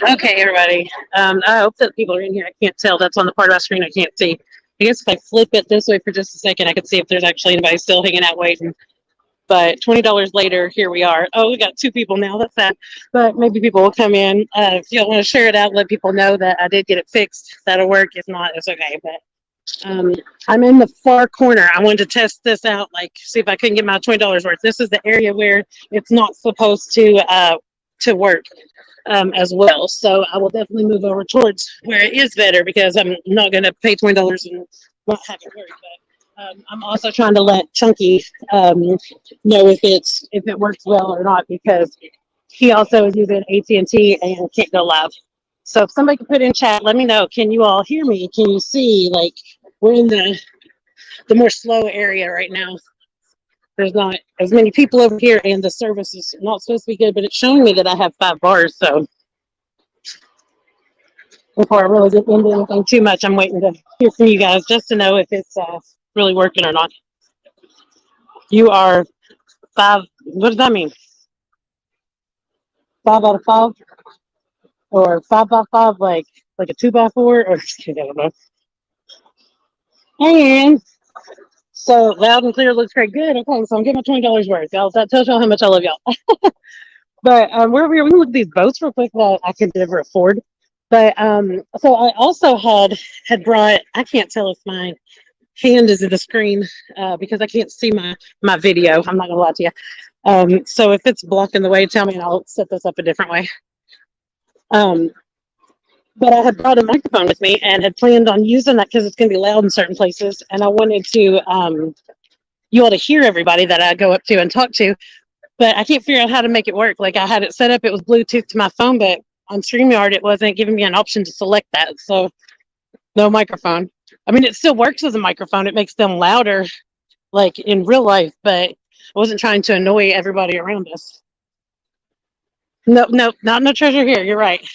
Okay, everybody. I hope that people are in here. I can't tell. That's on the part of my screen I can't see. I guess if I flip it this way for just a second, I can see if there's actually anybody still hanging out waiting. But $20 later, here we are. Oh, we got 2 people now. That's sad. But maybe people will come in. If y'all want to share it out, let people know that I did get it fixed. That'll work. If not, it's okay. But I'm in the far corner. I wanted to test this out, like see if I couldn't get my $20 worth. This is the area where it's not supposed to work as well. So I will definitely move over towards where it is better because I'm not going to pay $20 and not have it work. But I'm also trying to let Chunky know if it works well or not because he also is using AT&T and can't go live. So if somebody can put in chat, let me know. Can you all hear me? Can you see? Like we're in the more slow area right now. There's not as many people over here, and the service is not supposed to be good, but it's showing me that I have 5 bars. So before I really get into anything too much, I'm waiting to hear from you guys just to know if it's really working or not. You are 5. What does that mean? 5 out of 5, or 5 by 5, like a 2 by 4, or I don't know. And so loud and clear looks great. Good. Okay, so I'm getting my $20 worth, y'all. That tells y'all how much I love y'all. But we're over here. We can look at these boats real quick. Well, I could never afford. But so I also had brought. I can't tell if my hand is in the screen because I can't see my video. I'm not gonna lie to you. So if it's blocking the way, tell me and I'll set this up a different way. But I had brought a microphone with me and had planned on using that because it's going to be loud in certain places. And I wanted to you all to hear everybody that I go up to and talk to. But I can't figure out how to make it work. Like I had it set up, it was Bluetooth to my phone, but on StreamYard, it wasn't giving me an option to select that. So no microphone. I mean, it still works as a microphone. It makes them louder, like in real life, but I wasn't trying to annoy everybody around us. No, no treasure here. You're right.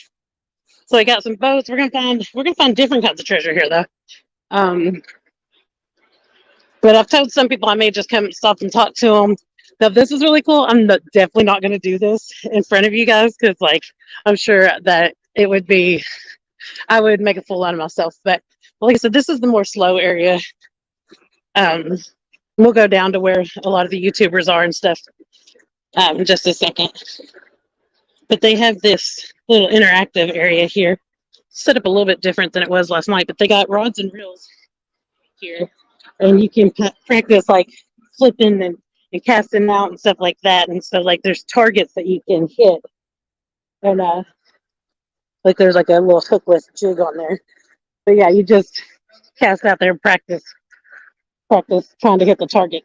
So I got some boats. We're gonna find different kinds of treasure here, though. But I've told some people I may just come stop and talk to them. Now this is really cool. I'm definitely not going to do this in front of you guys because, like, I'm sure that it would be, I would make a fool out of myself. But like I said, this is the more slow area. We'll go down to where a lot of the YouTubers are and stuff in just a second. But they have this little interactive area here, set up a little bit different than it was last night. But they got rods and reels here, and you can practice like flipping and casting out and stuff like that. And so like there's targets that you can hit, and like there's like a little hookless jig on there. But yeah, you just cast out there and practice trying to hit the target.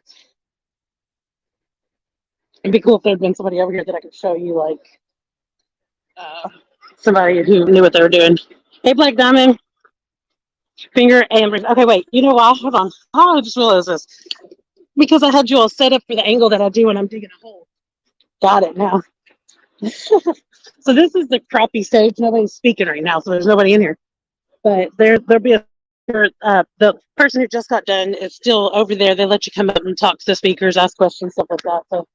It'd be cool if there'd been somebody over here that I could show you, like somebody who knew what they were doing. Hey, Black Diamond. Finger and okay, wait. You know why? Hold on. Oh, I just realized this because I had you all set up for the angle that I do when I'm digging a hole. Got it now. So this is the crappie stage. Nobody's speaking right now, so there's nobody in here. But there'll be the person who just got done is still over there. They let you come up and talk to the speakers, ask questions, stuff like that. So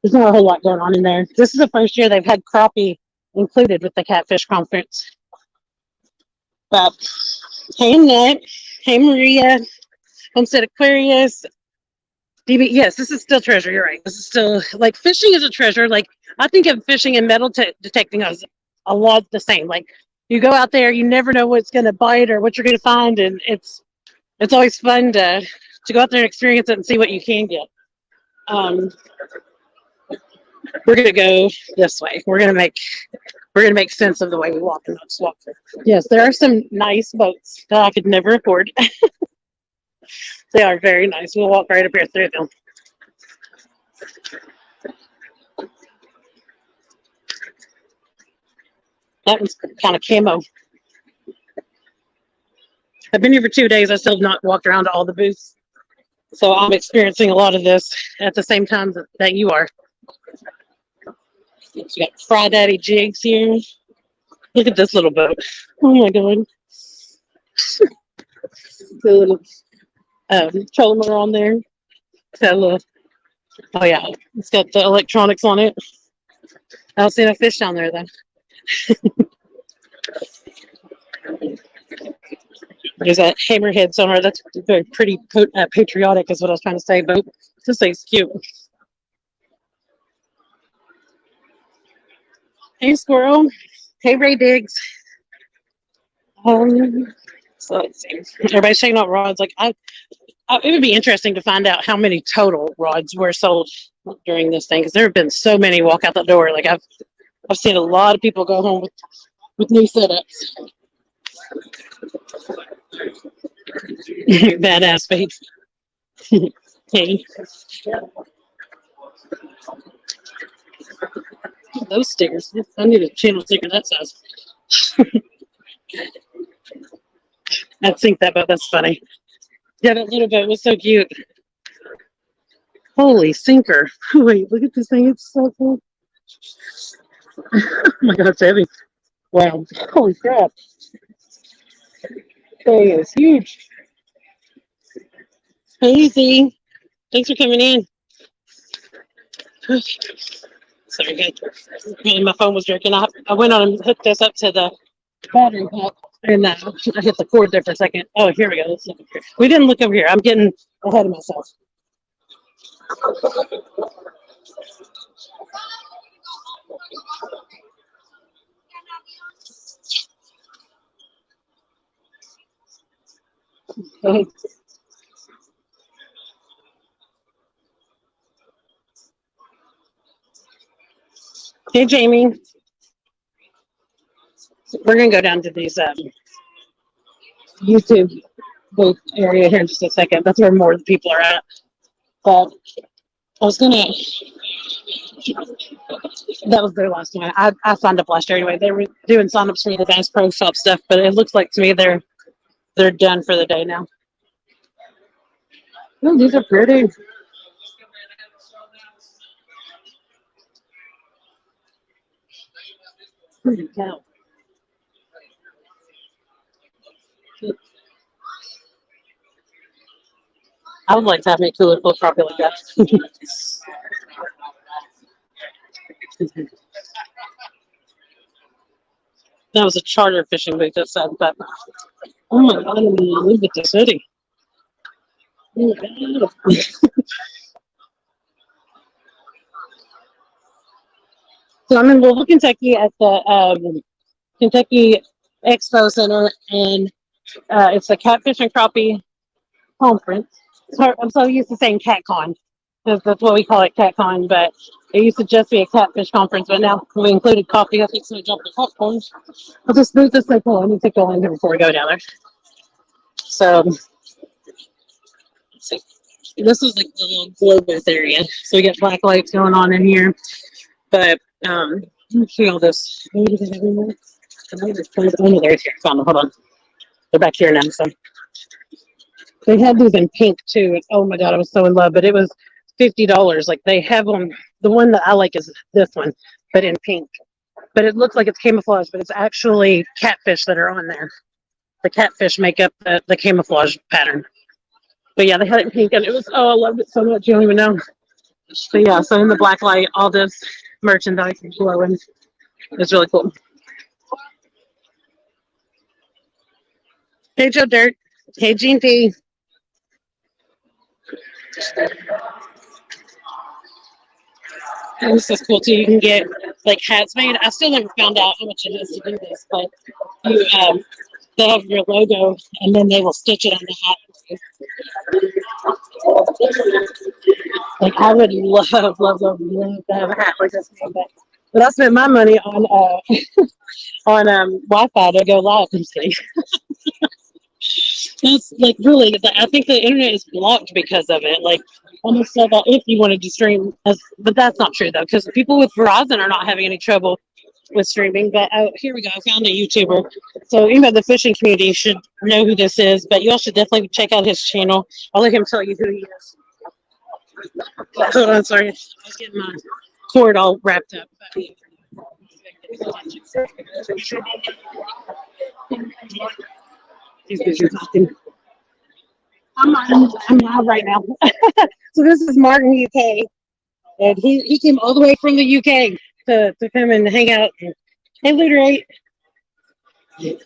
there's not a whole lot going on in there. This is the first year they've had crappie included with the Catfish Conference. But hey, Annette. Hey, Maria. Homestead Aquarius. DB, yes, this is still treasure. You're right. This is still, like, fishing is a treasure. Like, I think of fishing and metal detecting as a lot the same. Like, you go out there, you never know what's going to bite or what you're going to find, and it's always fun to go out there and experience it and see what you can get. We're going to go this way. We're going to make sense of the way we walk and not just walk through. Yes, there are some nice boats that I could never afford. They are very nice. We'll walk right up here through them. That one's kind of camo. I've been here for 2 days. I still have not walked around to all the booths. So I'm experiencing a lot of this at the same time that you are. You got Fry Daddy jigs here. Look at this little boat. Oh my God. The little trolling on there. It's got a little, oh yeah, it's got the electronics on it. I don't see no fish down there, though. There's that hammerhead somewhere. That's very pretty patriotic, is what I was trying to say, but this thing's cute. Hey, squirrel. Hey, Ray Diggs. So let's see. Everybody's checking out rods. Like it would be interesting to find out how many total rods were sold during this thing, because there have been so many walk out the door. Like I've seen a lot of people go home with new setups. Badass face. Hey. Those stickers. I need a channel sticker that size. I'd think that, but that's funny. Yeah, that little boat was so cute. Holy sinker. Wait, look at this thing. It's so cool. Oh my god, it's heavy. Wow. Holy crap. Thing is huge. Hey, Z. Thanks for coming in. Sorry, good. My phone was jerking. I went on and hooked this up to the battery pack, and I hit the cord there for a second. Oh, here we go. Let's look up here. We didn't look over here. I'm getting ahead of myself. Hey, Jamie. We're going to go down to these YouTube booth area here in just a second. That's where more people are at. But I was going to, that was their last one. I signed up last year anyway. They were doing sign-ups for the Bass Pro Shop stuff, but it looks like to me they're done for the day now. Oh, these are pretty. Holy cow. I would like to have me cooler full crappie like that. That was a charter fishing booth that said, but oh my god, look at this hoodie. Oh my god. So I'm in Louisville, Kentucky at the Kentucky Expo Center, and it's the Catfish and Crappie Conference. I'm so used to saying CatCon, because that's what we call it, CatCon, but it used to just be a catfish conference, but now we included coffee. I think so. I jumped the popcorn. I'll just move this so cool. I need to go in here before we go down there. So, let's see. This is like the little glow booth area. So we got black lights going on in here, but let me see all this. Oh, no, they're here. Found them. Hold on. They're back here now. So they had these in pink too. Oh my god, I was so in love. But it was $50. Like they have them. The one that I like is this one, but in pink. But it looks like it's camouflage, but it's actually catfish that are on there. The catfish make up the camouflage pattern. But yeah, they had it in pink, and it was, I loved it so much. You don't even know. But yeah, so in the black light, all this merchandise is glowing. It's really cool. Hey, Joe Dirt. Hey, Gene P. And this is cool too. You can get like hats made. I still never found out how much it is to do this, but you they have your logo, and then they will stitch it on the hat. Like I would love to have a hat like this, but I spent my money on on Wi-Fi to go live. I'm kidding. That's like really. I think the internet is blocked because of it. Like almost so that if you wanted to stream, but that's not true though, because people with Verizon are not having any trouble with streaming. But here we go. I found a YouTuber. So the fishing community should know who this is, but you all should definitely check out his channel. I'll let him tell you who he is. Hold on, sorry. I was getting my cord all wrapped up. He's busy talking. I'm live right now. So this is Martin, UK. And he came all the way from the UK to come and hang out. Hey, Looter8. You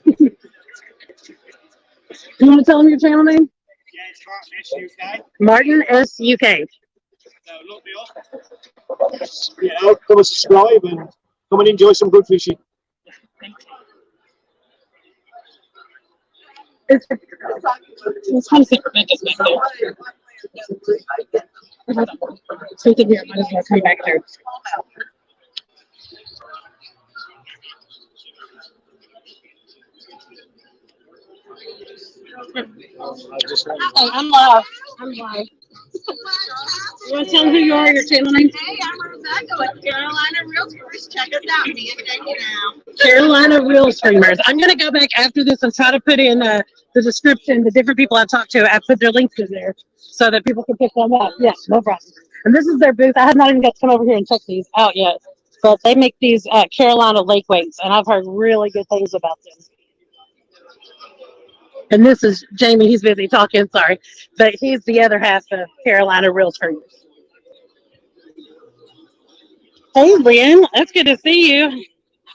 want to tell them your channel name? Yeah, it's Martin S UK. Martin S UK. So look me up. Yeah, come and subscribe and come and enjoy some good fishing. It's kind of super big, isn't it? So I think we might as well come back there. Hey, I'm live. I'm live. You want to tell them who you are, your channel name? Hey, I'm Rebecca with Carolina Realtors. Check us out. Be a check it out. Carolina Real Streamers. I'm going to go back after this and try to put in the description, the different people I talked to. I put their links in there so that people can pick them up. Yes, no problem. And this is their booth. I have not even got to come over here and check these out yet. But they make these Carolina lake weights, and I've heard really good things about them. And this is Jamie. He's busy talking, sorry. But he's the other half of Carolina Real Streamers. Hey, Lynn. That's good to see you.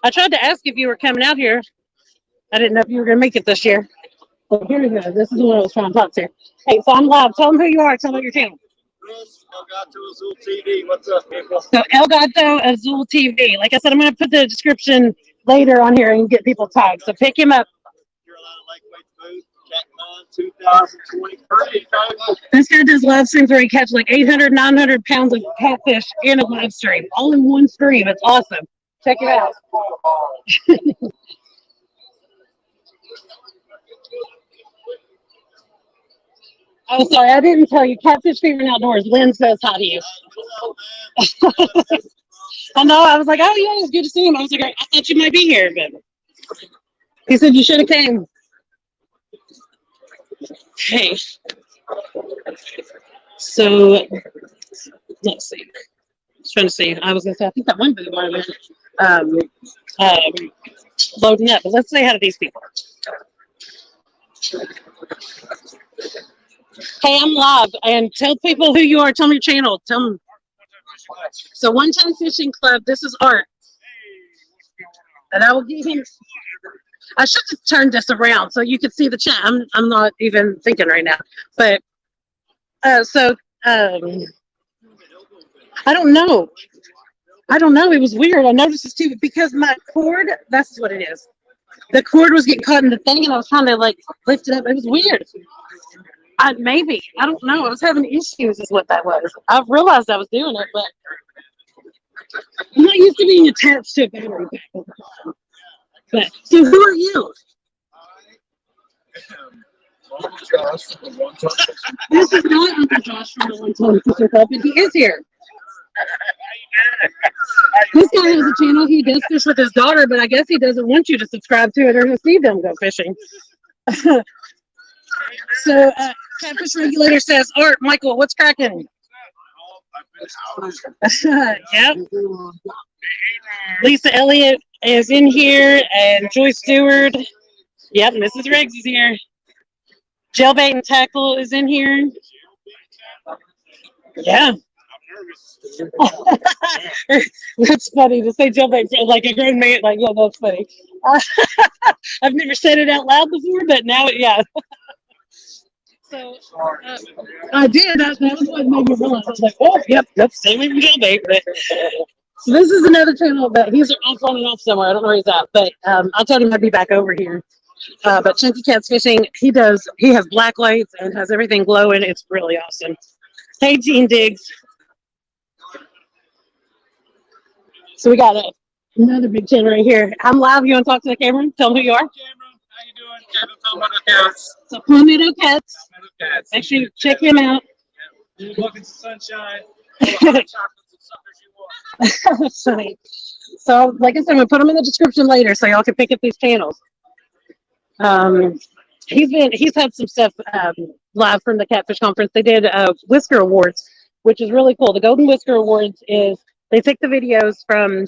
I tried to ask if you were coming out here. I didn't know if you were going to make it this year. But here we go. This is what I was trying to talk to. Hey, so I'm live. Tell them who you are. Tell them your channel. El Gato Azul TV. What's up, people? So El Gato Azul TV. Like I said, I'm going to put the description later on here and get people tagged. So pick him up. Carolina Lakeway Booth, CatCon 2023. This guy does live streams where he catches like 800, 900 pounds of catfish in a live stream, all in one stream. It's awesome. Check it out. Oh, sorry, I didn't tell you. Catfish Fever and Outdoors. Lynn says hi to you. I know. I was like, oh, yeah, it's good to see him. I was like, I thought you might be here, but he said you should have came. Okay. So, let's see. I was trying to see. I was going to say, I think that one booth might have been loading up. But let's say hi to these people. Hey, I'm live, and tell people who you are. Tell me your channel. Tell them. So, One Time Fishing Club. This is Art, and I will give him. I should have turned this around so you could see the chat. I'm not even thinking right now, but I don't know. It was weird. I noticed this too because my cord. That's what it is. The cord was getting caught in the thing, and I was trying to like lift it up. It was weird. Maybe. I don't know. I was having issues is what that was. I've realized I was doing it, but I'm not used to being attached to a battery pack. But, so who are you? This is not Uncle Josh from the One Time Fishing Club, but he is here. This guy has a channel. He does fish with his daughter, but I guess he doesn't want you to subscribe to it or to see them go fishing. So, Catfish Regulator says, Art, Michael, what's cracking? Yep. Lisa Elliott is in here, and Joyce Stewart. Yep, Mrs. Riggs is here. Jailbait and Tackle is in here. Yeah. That's funny to say jailbait like a grown man. Like, yeah, that's funny. I've never said it out loud before, but now, yeah. So I did. That was what made me realize. I was like, oh, yep, same with jailbait. But so this is another channel that he's on and off somewhere. I don't know where he's at, but I told him I'd be back over here. But Chunky Cat's Fishing, he has black lights and has everything glowing. It's really awesome. Hey, Gene Diggs. So we got another big channel right here. I'm live. You want to talk to the camera? Tell them who you are. How you doing? Kevin Palmetto Cats. So Palmetto Cats. Make sure you check him out. Buckets of sunshine. That's funny. So, like I said, I'm gonna put them in the description later, so y'all can pick up these channels. He's had some stuff live from the Catfish Conference. They did Whisker Awards, which is really cool. The Golden Whisker Awards is they take the videos from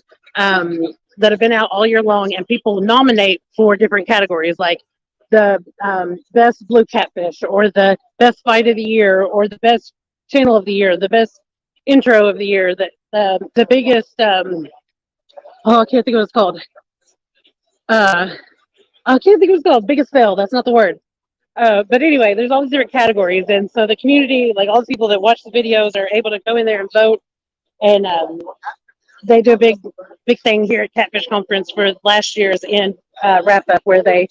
that have been out all year long, and people nominate for different categories, like the best blue catfish, or the best fight of the year, or the best channel of the year, the best intro of the year, the biggest Oh, I can't think of what it's called. I can't think of what it's called. Biggest fail. That's not the word. But anyway, there's all these different categories, and so the community, like all the people that watch the videos, are able to go in there and vote. And they do a big thing here at Catfish Conference for last year's end wrap up, where they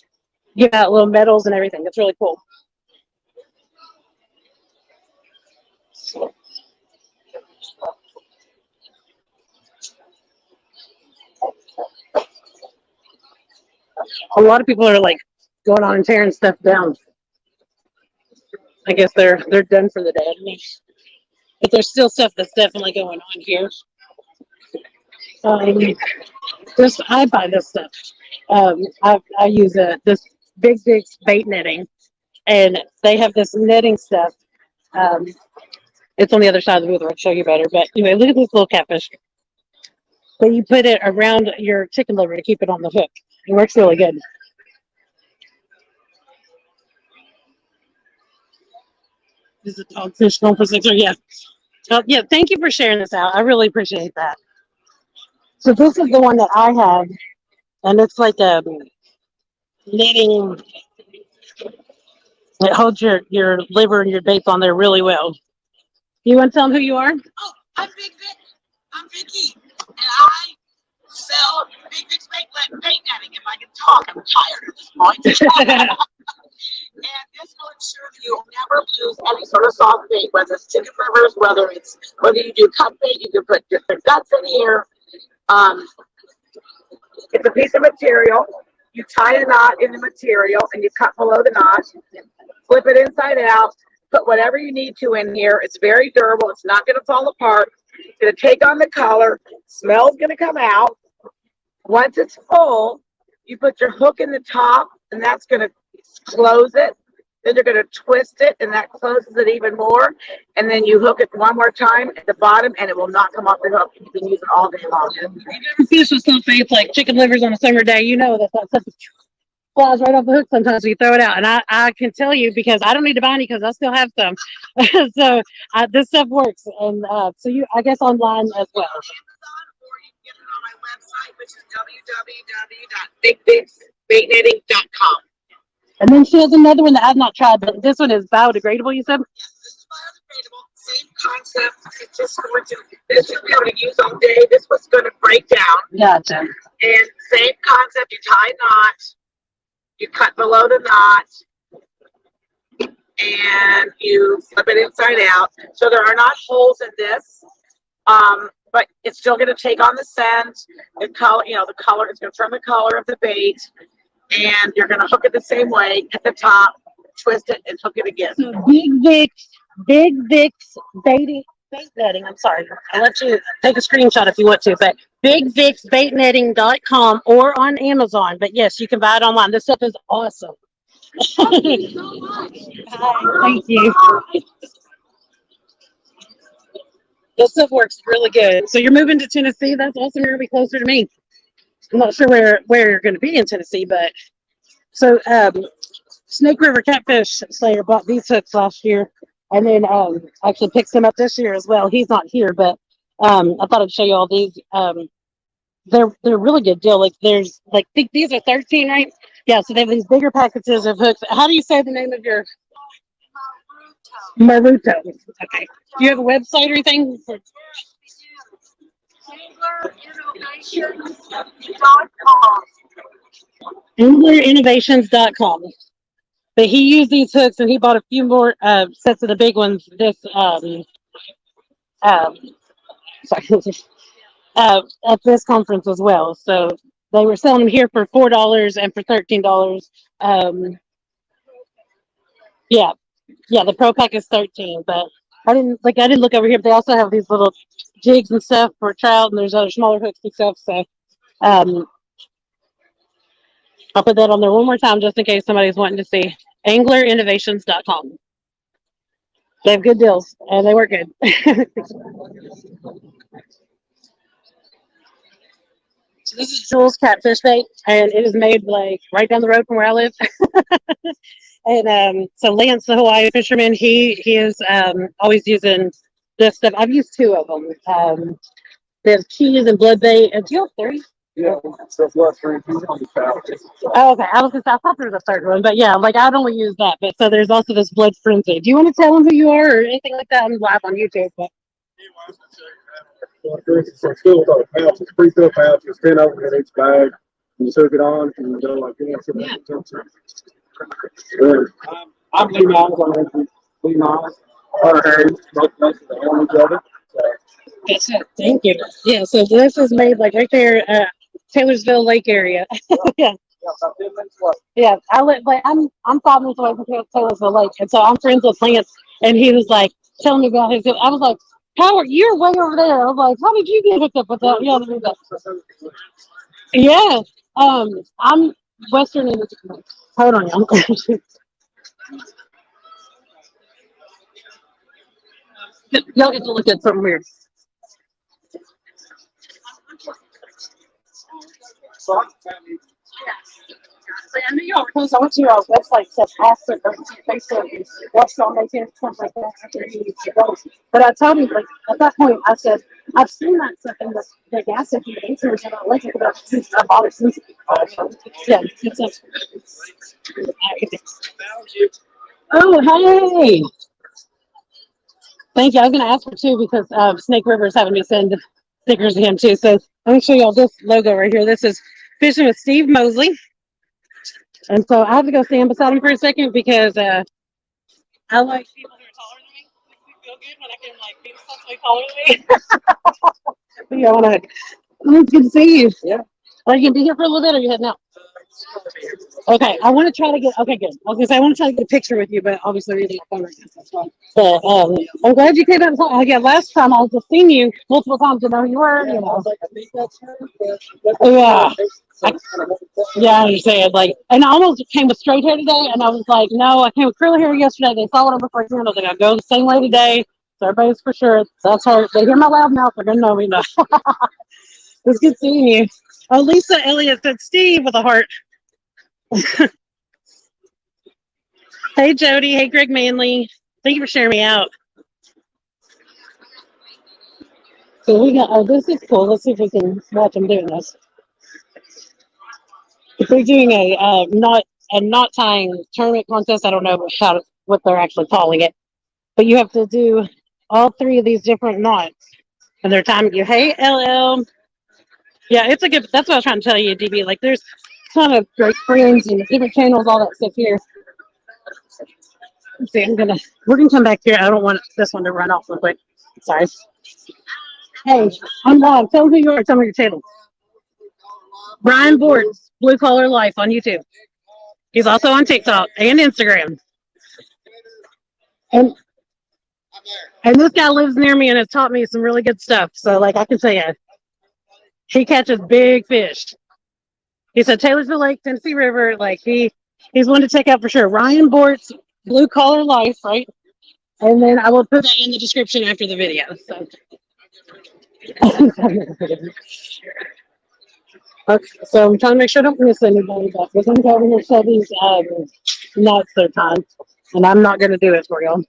give out little medals and everything. It's really cool. A lot of people are like going on and tearing stuff down. I guess they're done for the day. I mean, but there's still stuff that's definitely going on here. I buy this stuff. I use this big bait netting, and they have this netting stuff. Um, it's on the other side of the booth. I'll show you better. But anyway, look at this little catfish. But you put it around your chicken liver to keep it on the hook. It works really good. This is a dogfish going for 6 or yeah. Yeah, thank you for sharing this out. I really appreciate that. So this is the one that I have, and it's like a knitting. It holds your liver and your baits on there really well. You want to tell them who you are? Oh, I'm Big Vic. I'm Vicky, and I sell Big Vic's bait netting. If I can talk, I'm tired at this point. And this will ensure that you'll never lose any sort of soft bait, whether it's chicken livers, whether you do cut bait, you can put different guts in here. It's a piece of material. You tie a knot in the material and you cut below the knot, flip it inside out, put whatever you need to in here. It's very durable. It's not going to fall apart. It's going to take on the color. Smell's going to come out. Once it's full, you put your hook in the top, and that's going to close it. Then you're going to twist it, and that closes it even more. And then you hook it one more time at the bottom, and it will not come off the hook. You can use it all day long. If you ever fish with some faith like chicken livers on a summer day, you know that stuff flies right off the hook sometimes when you throw it out. And I can tell you, because I don't need to buy any because I still have some. So this stuff works. And so I guess online as well. Or you can get it on my website, which is www.bigbigsbaitnetting.com. And then she has another one that I've not tried, but this one is biodegradable, you said? Yes, this is biodegradable. Same concept. It's just going to, this you'll be able to use all day. This one's going to break down. Gotcha. And same concept. You tie a knot. You cut below the knot. And you flip it inside out. So there are not holes in this. But it's still going to take on the scent, the color, the color. It's going to turn the color of the bait. And you're going to hook it the same way at the top, twist it, and hook it again. So Big Vic's bait netting. I'm sorry. I'll let you take a screenshot if you want to, but bigvicsbaitnetting.com or on Amazon. But yes, you can buy it online. This stuff is awesome. Thank you so much. Hi, thank you. This stuff works really good. So you're moving to Tennessee? That's awesome. You're going to be closer to me. I'm not sure where you're going to be in Tennessee, but so Snake River Catfish Slayer bought these hooks last year, and then actually picks them up this year as well. He's not here, but I thought I'd show you all these. They're a really good deal. Like there's I think these are 13, right? Yeah. So they have these bigger packages of hooks. How do you say the name of your? Maruto. Okay. Do you have a website or anything? AnglerInnovations.com. But he used these hooks and he bought a few more sets of the big ones at this conference as well. So they were selling them here for $4 and for $13. Yeah, the Pro Pack is 13, but I didn't look over here, but they also have these little jigs and stuff for trout, and there's other smaller hooks and stuff. So I'll put that on there one more time just in case somebody's wanting to see. AnglerInnovations.com. They have good deals and they work good. So this is Jules Catfish Bait, and it is made right down the road from where I live. And so Lance, the Hawaii fisherman, he is always using this stuff. I've used two of them. There's cheese and blood bait. Do you have 3? Yeah, so blood free. He's on the south. Oh, okay. I was gonna say, I thought there was a third one, but yeah, like I'd only use that. But so there's also this blood frenzy. Do you want to tell them who you are or anything like that? I'm live on YouTube, but Blood free. So it's filled with pouches, pre-filled pouches, 10 of them in each bag. You took it on and you go like this. I'm Lee Miles. I'm Lee Miles. Our Harry, both of the owners of it. that's it. Thank you. Yeah. So this is made like right there, Taylorsville Lake area. Yeah. Yeah, I live like I'm 5 minutes away from Taylorsville Lake, and so I'm friends with Lance, and he was like telling me about his. I was like, "How are you're way over there?" I was like, "How did you get hooked up with that?" Yeah, yeah. I'm Western Indian. Hold on, y'all. Y'all get to look at something weird. I knew y'all because I went to your website said after Facebook what's on my channel stuff like that after you need to go. But I told him like at that point I said I've seen that stuff in the gas station and I like it about since I bought it since yeah it's oh hey thank you I was gonna ask for two because Snake River is having me send stickers to him too so let me show y'all this logo right here this is Fishing with Steve Mosley. And so I have to go stand beside him for a second because I like people who are taller than me. It makes me feel good when I can like be somebody taller than me. Yeah, it's good to see you. Yeah. Are you gonna be here for a little bit or are you heading out? Okay, I want to try to get. Okay, good. I was gonna say I want to try to get a picture with you, but obviously you're not phone right now. That's fine. But I'm glad you came out. Yeah, last time I was just seeing you multiple times to know who you were. You know. Yeah. Yeah, I understand. Like, and I almost came with straight hair today, and I was like, no, I came with curly hair yesterday. They saw it on the first hand. I was like, I'll go the same way today. So everybody's for sure. That's her. They hear my loud mouth. They're gonna know me now. It's good seeing you. Oh, Lisa Elliott said Steve with a heart. Hey, Jody. Hey, Greg Manley. Thank you for sharing me out. So we got. Oh, this is cool. Let's see if we can watch them doing this. If they're doing a knot tying tournament contest, I don't know what they're actually calling it, but you have to do all three of these different knots, and they're timing you. Hey, LL. Yeah, it's a good. That's what I was trying to tell you, DB. Like, there's a ton of great friends and different channels, all that stuff here. Let's see, we're gonna come back here. I don't want this one to run off real quick. Sorry. Hey, I'm live. Tell them who you are. Tell me your channel. Brian Boards, Blue Collar Life on YouTube. He's also on TikTok and Instagram. And this guy lives near me and has taught me some really good stuff. So, like, I can tell you, he catches big fish. He said Taylorsville Lake, Tennessee River. Like, he's one to check out for sure. Ryan Bort's Blue Collar Life, right? And then I will put that in the description after the video. So. Okay, so I'm trying to make sure I don't miss anybody, but we're going to go over here and show these nuts their time. And I'm not going to do it for y'all.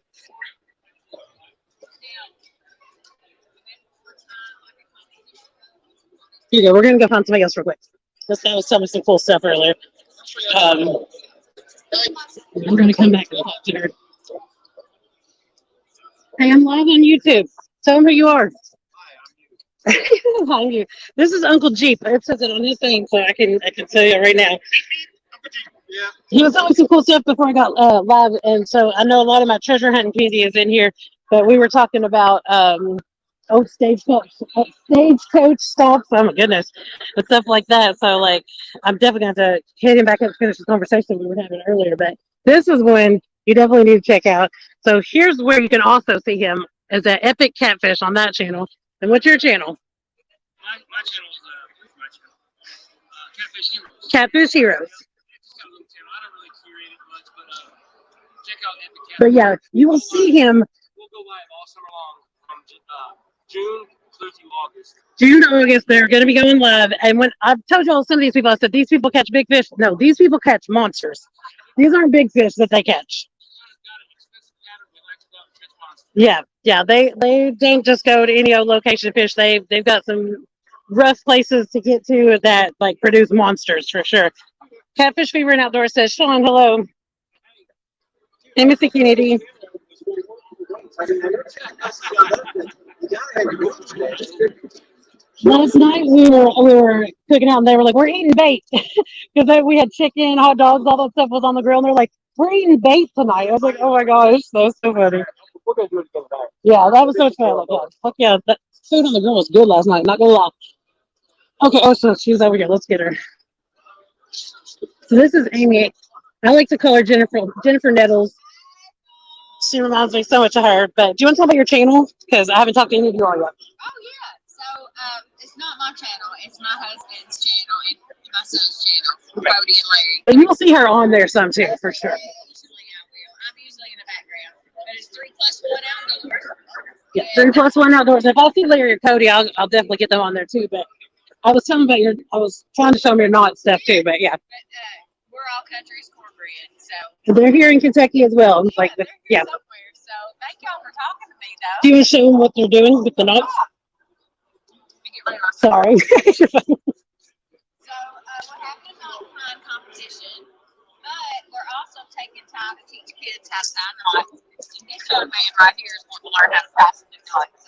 Here you go. We're going to go find somebody else real quick. This guy was telling me some cool stuff earlier. I'm going to come back and talk to her. Hey, I'm live on YouTube. Tell them who you are. Hi, you. This is Uncle Jeep. It says it on his thing, so I can tell you right now. He was telling me some cool stuff before I got live, and so I know a lot of my treasure hunting community is in here. But we were talking about stagecoach stops. Oh my goodness, and stuff like that. So like, I'm definitely going to hit him back up and finish the conversation we were having earlier. But this is one you definitely need to check out. So here's where you can also see him as an epic catfish on that channel. And what's your channel? My channel is Catfish Heroes. Catfish Heroes. I don't really curate it much, but check out Epic Catfish. But yeah, you will see him. We'll go live all summer long from June through August. June to August, they're going to be going live. And when I've told y'all some of these people, I said, these people catch big fish. No, these people catch monsters. These aren't big fish that they catch. Yeah, they don't just go to any old location to fish. They've got some rough places to get to that like produce monsters for sure. Catfish Fever and Outdoor says, Sean, hello. Hey, Missy Kennedy. Last night we were cooking out and they were like, we're eating bait because we had chicken, hot dogs, all that stuff was on the grill and they're like, we're eating bait tonight. I was like, oh my gosh, that was so funny. We're gonna do it again tonight. Yeah, that was so much fun. Like, yeah, fuck yeah, that food on the grill was good last night. Not gonna lie. Okay, oh, so she's over here. Let's get her. So this is Amy. I like to call her Jennifer Nettles. She reminds me so much of her. But do you want to tell about your channel? Because I haven't talked to any of you all yet. Oh yeah. So it's not my channel. It's my husband's channel and my son's channel, Cody and Larry. But you'll see her on there some too, for sure. Usually I will. I'm usually in the background. But it's 3+1 outdoors. Yeah, 3+1 outdoors. If I see Larry or Cody, I'll definitely get them on there too. But I was telling about I was trying to show them your knot stuff too. But yeah. But we're all country's cornbread, so They're here in Kentucky as well. Like, they're yeah. here somewhere. So thank y'all for talking to me though. Do you want to show them what they're doing with the knots? Let me get rid of my Sorry. So we're having a knot tying competition, but we're also taking time to teach kids how to tie knots. And this young man right here is wanting to learn how to tie some new knots.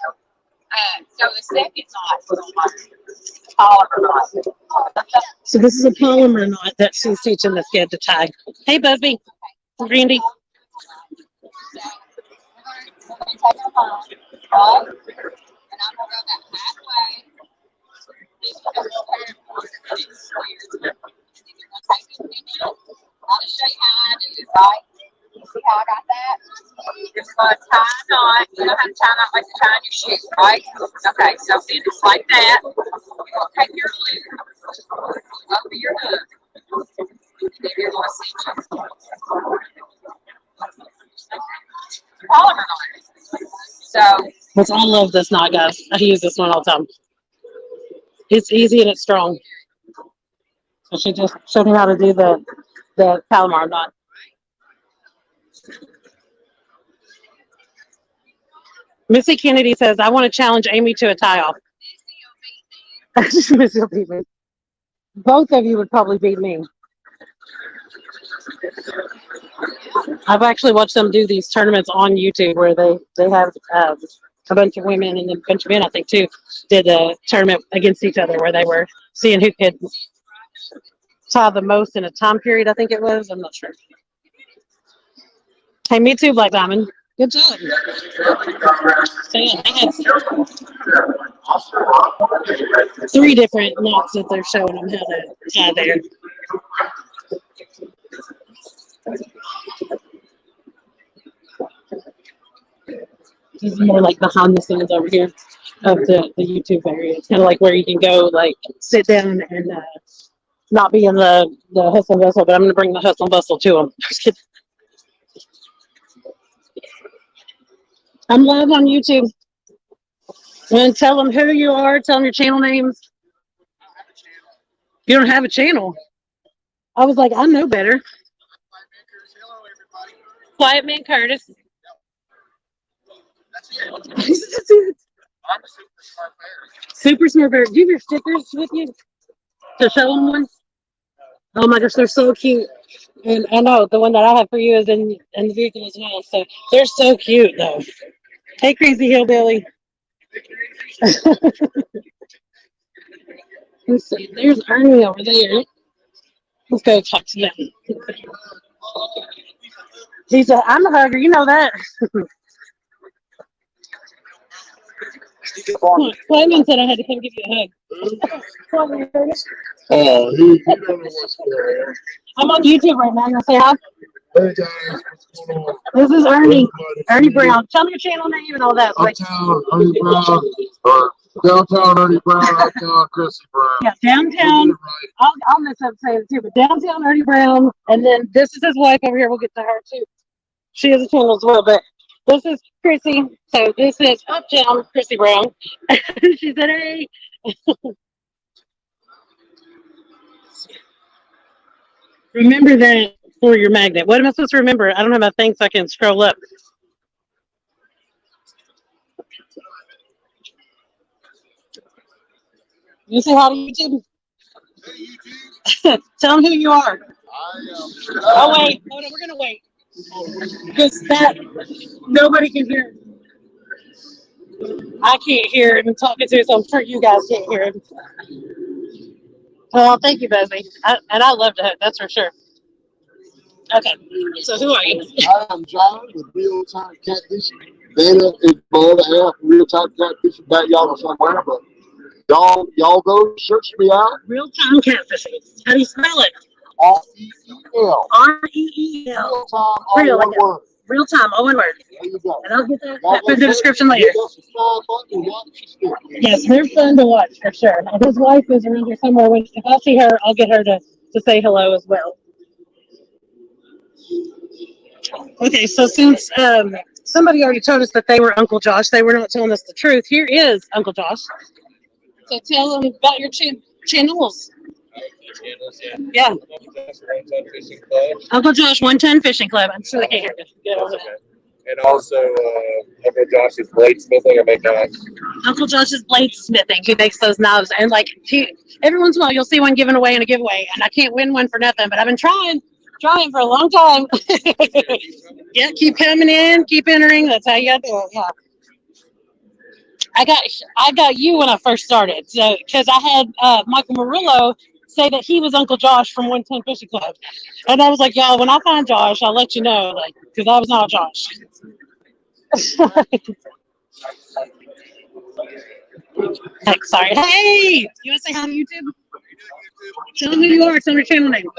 So the second knot we're going to learn is polymer knot. So this is a polymer knot that she's teaching this kid to tie. Hey, Bubby. Randy. We're going to take our line, right? And I'm going to go about halfway. This is a little very important that it's square. And then you're going to take it in. I'll just show you how I do it, right? You see how I got that? You're just going to tie a knot. You know how to tie a knot like you're tying your shoe, right? Okay, so then it's like that. You're going to take your loop over your hook. And then you're going to cinch it. Polymer knot. So, Which I love this knot, guys. I use this one all the time. It's easy and it's strong. So she just showed me how to do the Palomar knot. Missy Kennedy says, I want to challenge Amy to a tie-off. Missy will beat me. Both of you would probably beat me. I've actually watched them do these tournaments on YouTube where they have a bunch of women and a bunch of men, I think, too, did a tournament against each other where they were seeing who could tie the most in a time period, I think it was. I'm not sure. Hey, me too, Black Diamond. Good job. So, yeah, they had 3 different knots that they're showing them how to tie there. This is more like behind the scenes over here of the YouTube area. It's kind of like where you can go, like, sit down and not be in the hustle and bustle, but I'm going to bring the hustle and bustle to them. I'm live on YouTube. And tell them who you are. Tell them your channel names. You don't have a channel. I was like, I know better. Quiet Man Curtis. That's it. Super Smart Bear. Do you have your stickers with you to show them one? Oh my gosh, they're so cute. And I know the one that I have for you is in the vehicle as well. So they're so cute, though. Hey, Crazy Hillbilly. Let's see. There's Ernie over there. Let's go talk to them. He said, I'm a hugger. You know that. Clayman said I had to come give you a hug. Oh, he don't know what's going on. I'm on YouTube right now. You want to say hi? Hey guys, what's going on? This is Ernie. Everybody. Ernie Brown. Tell me your channel name and all that. Like, Uptown Ernie Brown, or downtown Ernie Brown, uptown Chrissy Brown. yeah, downtown. Right. I'll mess up saying it too, but downtown Ernie Brown. And then this is his wife over here. We'll get to her too. She has a channel as well, but this is Chrissy. So this is Uptown Chrissy Brown. She said, hey. Remember that for your magnet. What am I supposed to remember? I don't have my thing so I can scroll up. You say hi to YouTube? Tell them who you are. Oh, wait. Hold on. We're going to wait. Because nobody can hear. I can't hear him talking to, so I'm sure you guys can't hear him. Well, thank you, Busy. And I love to hook, that's for sure. Okay, so who are you? I am John with Real Time Catfishing. Dana is my other half, Real Time Catfishing, backyard or somewhere, but y'all go search me out. Real Time Catfishing. How do you spell it? R-E-E-L. R-E-E-L. Real Time, all Real, one like that. word. Real Time, all one word. There you go. And I'll get that in the description later. Hit that subscribe button and watch the stick. Yes, they're fun to watch for sure. And his wife is around here somewhere. If I see her, I'll get her to say hello as well. Okay, so since somebody already told us that they were Uncle Josh, they were not telling us the truth. Here is Uncle Josh. So tell them about your channels. Yeah. Uncle Josh 110 Fishing Club. I'm sure they can't hear you. Okay. And also, Uncle Josh's bladesmithing. I make knives. Uncle Josh's bladesmithing. He makes those knives, and like every once in a while, you'll see one given away in a giveaway, and I can't win one for nothing. But I've been trying for a long time. Yeah, keep coming in, keep entering. That's how you gotta do it. Yeah. I got you when I first started, so because I had Michael Murillo say that he was Uncle Josh from 110 Fishing Club, and I was like, y'all, when I find Josh, I'll let you know, like, because I was not Josh. Heck, sorry. Hey, you want to say hi to YouTube? Tell them who you are. Tell them your channel name.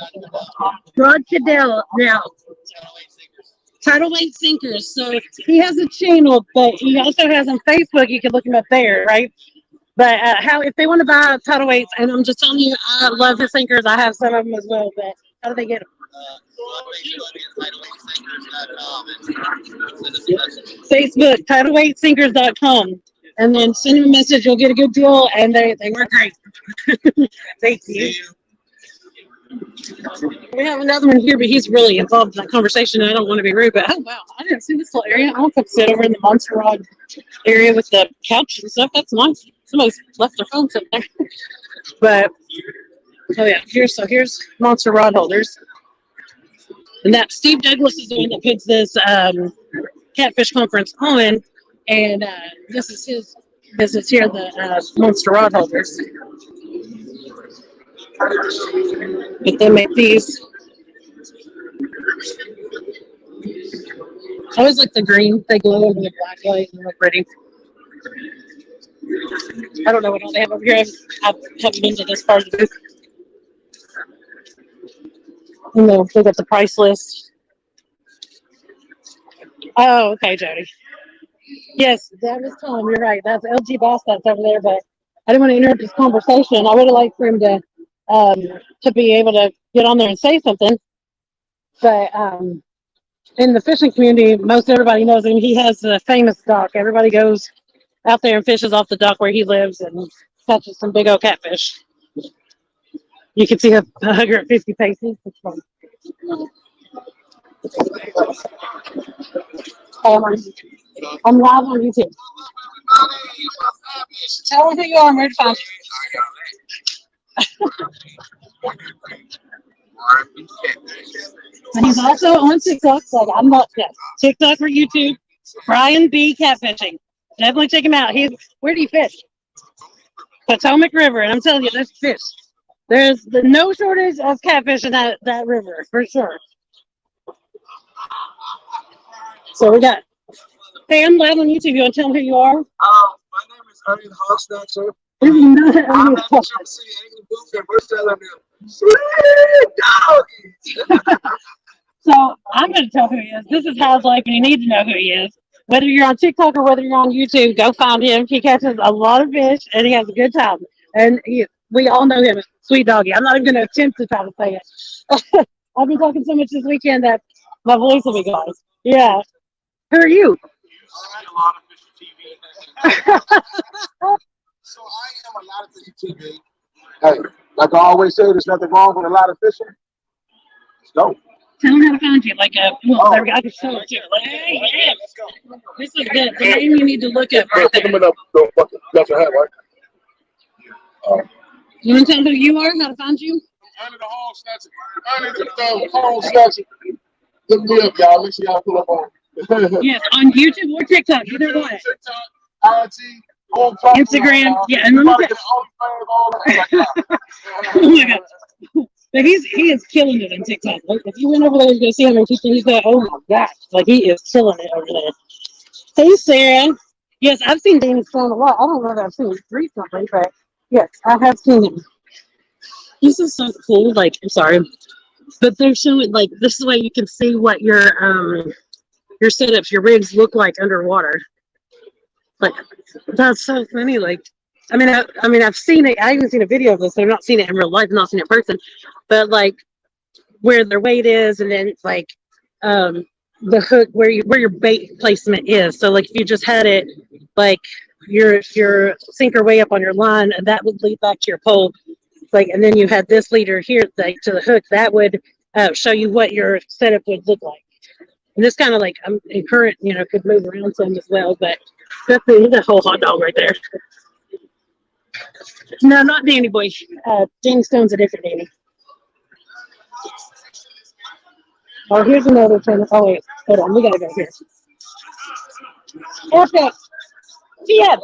Rod Cadell. Now, Tidal Weight Sinkers. So he has a channel, but he also has on Facebook. You can look him up there, right? But if they want to buy tidal weights, and I'm just telling you, I love his sinkers. I have some of them as well. But how do they get them? Facebook, tidalweightsinkers.com. And then send them a message. You'll get a good deal, and they work great. Thank you. We have another one here, but he's really involved in that conversation. And I don't want to be rude, but oh wow, I didn't see this little area. I'll come sit over in the Monster Rod area with the couch and stuff. That's nice. Somebody's left their phone sitting there. But oh yeah, here's Monster Rod holders. And that Steve Douglas is the one that puts this Catfish Conference on, and this is his business here, the Monster Rod holders. But they make these. I always like the green. They glow over the black light and look pretty. I don't know what all they have over here. I haven't been to this part of the booth. And they got the price list. Oh, okay, Jody. Yes, that was Tom. You're right. That's LG Boss that's over there, but I didn't want to interrupt this conversation. I would have liked for him to be able to get on there and say something. But in the fishing community, most everybody knows him. He has a famous dock. Everybody goes out there and fishes off the dock where he lives and catches some big old catfish. You can see a 150 paces. It's fun. I'm live on YouTube. Tell them who you are and where to find you. And he's also on TikTok, so I'm not TikTok or YouTube. Brian B. Catfishing. Definitely check him out. Where do you fish? Potomac River, and I'm telling you, there's fish. There's no shortage of catfish in that river, for sure. So we got. Hey, I'm live on YouTube. You want to tell them who you are? My name is Ernie the Hog Snatcher. I'm at the Jump City Angling Booth, and we're selling them sweet doggies. So I'm going to tell who he is. This is Hal's life, and you need to know who he is. Whether you're on TikTok or whether you're on YouTube, go find him. He catches a lot of fish, and he has a good time. And we all know him, Sweet Doggy. I'm not even going to attempt to try to say it. I've been talking so much this weekend that my voice will be gone. Yeah. Who are you? I see a lot of fish TV. So I am a lot of fish TV. Hey, like I always say, there's nothing wrong with a lot of fishing. Let's go. Tell them how to find you. Like there we go. I can show it to you. Hey, yeah. This is the name you need to look up right there. Put them in the bucket. That's your hat, right? You want to tell them who you are, how to find you? Under the hall snatcher. Under the hall snatcher. Look me up, y'all. Make sure y'all pull up on. Yes, on YouTube or TikTok, either one. TikTok, IG, Instagram, yeah, and let me tell oh my god. But he is killing it on TikTok. Like, if you went over there, you're gonna see him and he's like, oh my gosh, like he is killing it over there. Hey Sarah. Yes, I've seen Danny Stone a lot. I don't know that I've seen him recently, but yes, I have seen him. This is so cool. Like, I'm sorry, but they're showing like this is the way you can see what your setups, your rigs look like underwater. Like, that's so funny. Like, I mean, I've seen it. I haven't seen a video of this. I've not seen it in real life, not seen it in person. But like, where their weight is, and then like, the hook where your bait placement is. So like, if you just had it like your sinker way up on your line, and that would lead back to your pole. Like, and then you had this leader here, like to the hook, that would show you what your setup would look like. And this kind of like current, could move around some as well, but that's the whole hot dog right there. No, not Danny Boy. Danny Stone's a different Danny. Oh, here's another channel. Oh wait, hold on, we gotta go here. Okay. Yeah.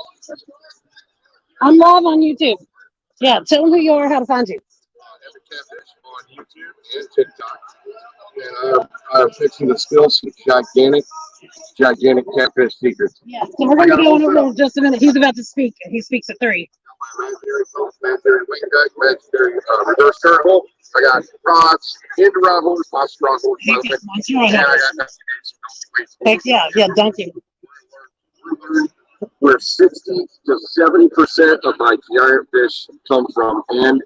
I'm live on YouTube. Yeah, tell them who you are, how to find you. Every catfish on YouTube and TikTok. And I'm fixing to spill some gigantic catfish secrets. Yeah, so we're going to be going over there in just a minute. He's about to speak, and he speaks at 3. Raspberry wing duck, raspberry reverse current hole. I got rods, end rod holders, monster rod holders. And I got heck yeah, dunk him. Where 60 to 70% of my giant fish come from, and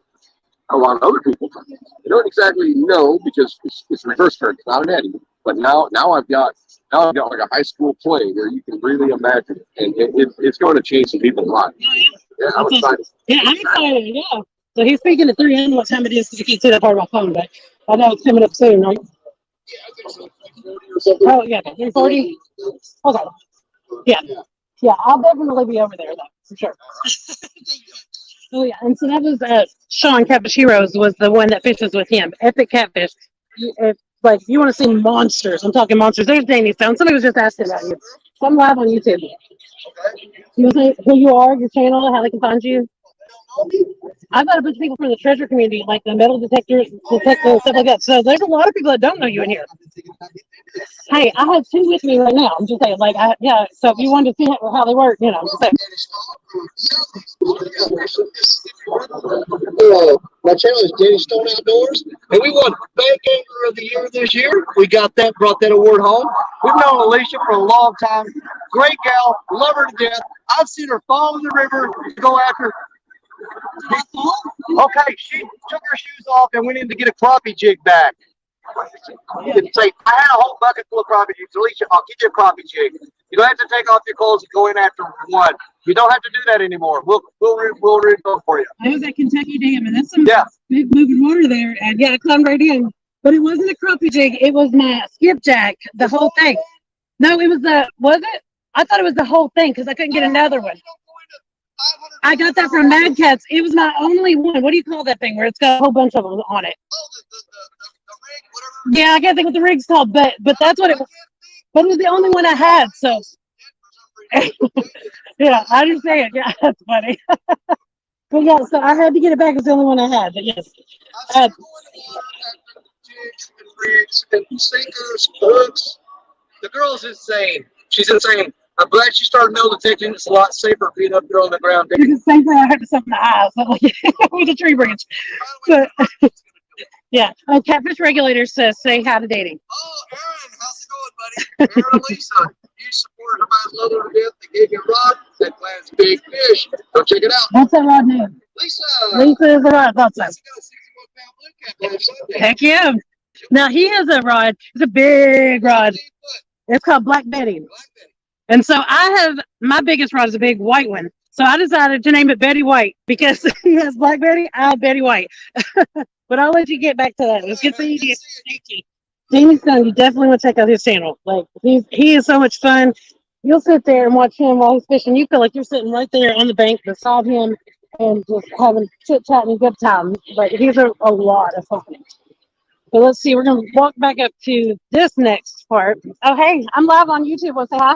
a lot of other people. I don't exactly know because it's reverse current, it's not an eddy. But now I've got like a high school play where you can really imagine it, and it's going to change some people's lives. Yeah, I'm excited. Yeah, I'm excited. Yeah. So he's speaking at 3 and what time it is because you can't see that part of my phone, but I know it's coming up soon, right? Yeah, I think so. Like 40 or something. Oh yeah, 3:40. Okay. Yeah, I'll definitely be over there though, for sure. Oh yeah, and so that was Sean Catfish Heroes was the one that fishes with him. Epic Catfish. If you want to see monsters, I'm talking monsters. There's Danny Stone. Somebody was just asking about you. So I'm live on YouTube. You want to say who you are, your channel, how they can find you? I've got a bunch of people from the treasure community, like the metal detectors, stuff like that. So there's a lot of people that don't know you in here. Hey, I have 2 with me right now. I'm just saying, so if you wanted to see how they work, I'm just saying. My channel is Danny Stone Outdoors, and we won Bank Angler of the Year this year. We brought that award home. We've known Alicia for a long time. Great gal, love her to death. I've seen her fall in the river to go after. Okay, she took her shoes off and went in to get a crappie jig back. And say, I had a whole bucket full of crappie jigs. Alicia, I'll get you a crappie jig. You don't have to take off your clothes and go in after one. You don't have to do that anymore. We'll rebuild for you. I was at Kentucky Dam, and that's some big moving water there. And I climbed right in. But it wasn't a crappie jig. It was my skipjack, the whole thing. No, it was was it? I thought it was the whole thing because I couldn't get another one. I got that from Mad Cats. It was my only one. What do you call that thing where it's got a whole bunch of them on it? Yeah, I can't think what the rig's called, but that's what it was. But it was the only one I had, so. Yeah, I understand. Yeah, that's funny. But yeah, so I had to get it back. It's the only one I had, but yes. Rigs and sinkers, hooks. The girl's insane. She's insane. I'm glad she started metal detecting. It's a lot safer being up there on the ground. It's the same thing I had to something in the eyes with a tree branch. But yeah, Catfish Regulator says, say hi to dating. Oh, Aaron, how's it going, buddy? Aaron and Lisa, you supported her by love her to death. They gave you a rod that lands big fish. Go check it out. What's that rod name? Lisa. Lisa is the rod. I thought so. Heck yeah. Now he has a rod. It's a big rod. It's called Black Betty. And so my biggest rod is a big white one. So I decided to name it Betty White because he has Black Betty, I have Betty White. But I'll let you get back to that. Let's get the idea. Danny Stone, you definitely want to check out his channel. Like he is so much fun. You'll sit there and watch him while he's fishing. You feel like you're sitting right there on the bank beside him, and just having chit chat and a good time. But he's a lot of fun. So let's see, we're gonna walk back up to this next part. Oh hey, I'm live on YouTube. What's say hi?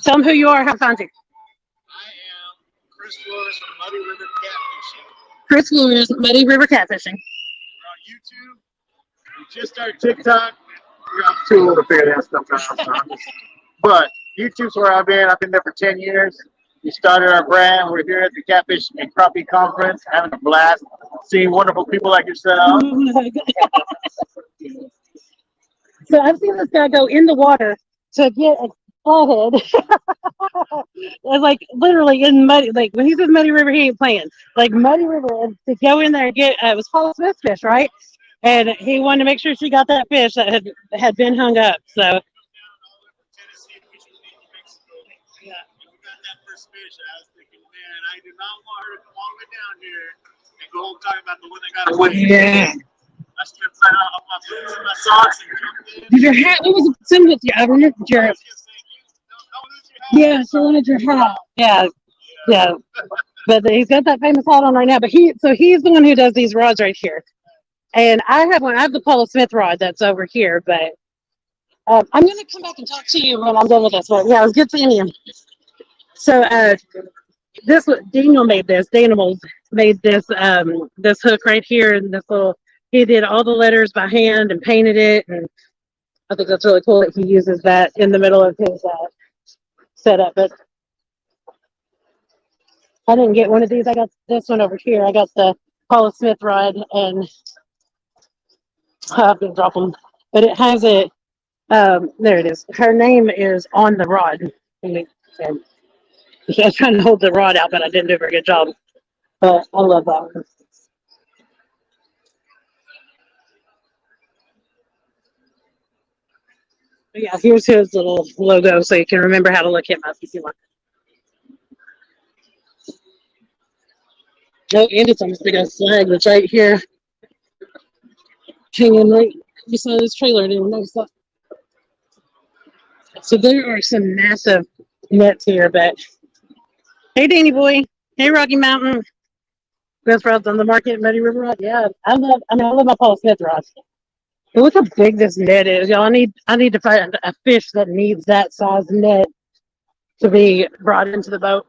Tell them who you are, how to find you. I am Chris Flores from Muddy River Catfishing. Chris Flores, Muddy River Catfishing. We're on YouTube. We just started TikTok. I'm too old to figure that stuff out. So but YouTube's where I've been. I've been there for 10 years. We started our brand. We're here at the Catfish and Crappie Conference, having a blast, seeing wonderful people like yourself. So I've seen this guy go in the water to get a flathead. It's like literally in muddy, like when he says Muddy River, he ain't playing. Like Muddy River, and to go in there and get it was Paula Smith's fish, right? And he wanted to make sure she got that fish that had been hung up. So Tennessee, which was in Mexico. Yeah. And we got that first fish. And I was thinking, man, I do not want her to come all the way down here and go home talking about the one that got away. yeah. I stripped right out of my boots and my socks and jumped in. Did your hat? What was some with you? I remember your. She was saying, don't lose your hat. Yeah, she wanted your hat. Yeah. But he's got that famous hat on right now. But he's the one who does these rods right here. And I have one. I have the Paula Smith rod that's over here. But I'm going to come back and talk to you when I'm done with this one. Yeah, it was good seeing you. So Daniel made this. Daniel made this this hook right here, and this little. He did all the letters by hand and painted it, and I think that's really cool that he uses that in the middle of his setup. But I didn't get one of these. I got this one over here. I got the Paula Smith rod, and I'm gonna drop them. But it has it. There it is. Her name is on the rod. And I was trying to hold the rod out, but I didn't do a very good job. But I love that one. But yeah, here's his little logo, so you can remember how to look him up if you want. Oh, and it's on this big ass flag that's right here, hanging right beside this trailer. I didn't even notice that. So there are some massive nets here, but hey, Danny boy. Hey, Rocky Mountain. Best rods on the market, Muddy River rod. Yeah, I love my Paul Smith rods. But look how big this net is, y'all. I need to find a fish that needs that size net to be brought into the boat.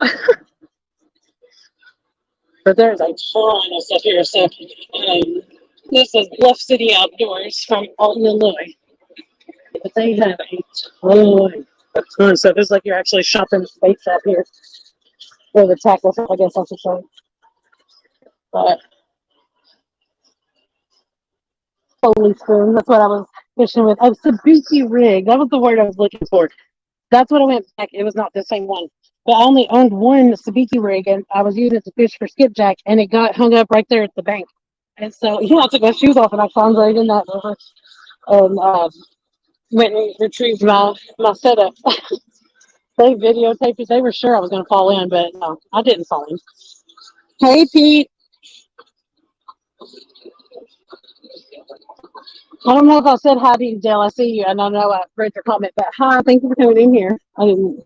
But there's a ton of stuff here. So this is Bluff City Outdoors from Alton, Illinois. But they have a ton of stuff. It's like you're actually shopping the bait shop here. Or the tackle shop, I guess I should say. But holy spoon, that's what I was fishing with. A sabiki rig. That was the word I was looking for. That's what I went back. It was not the same one. But I only owned one sabiki rig, and I was using it to fish for skipjack, and it got hung up right there at the bank. And so, I took my shoes off, and I climbed right in that river, and went and retrieved my setup. They videotaped it. They were sure I was going to fall in, but no, I didn't fall in. Hey, Pete. I don't know if I said hi to you, Dale. I see you, and I know I read your comment, but hi, thank you for coming in here. I didn't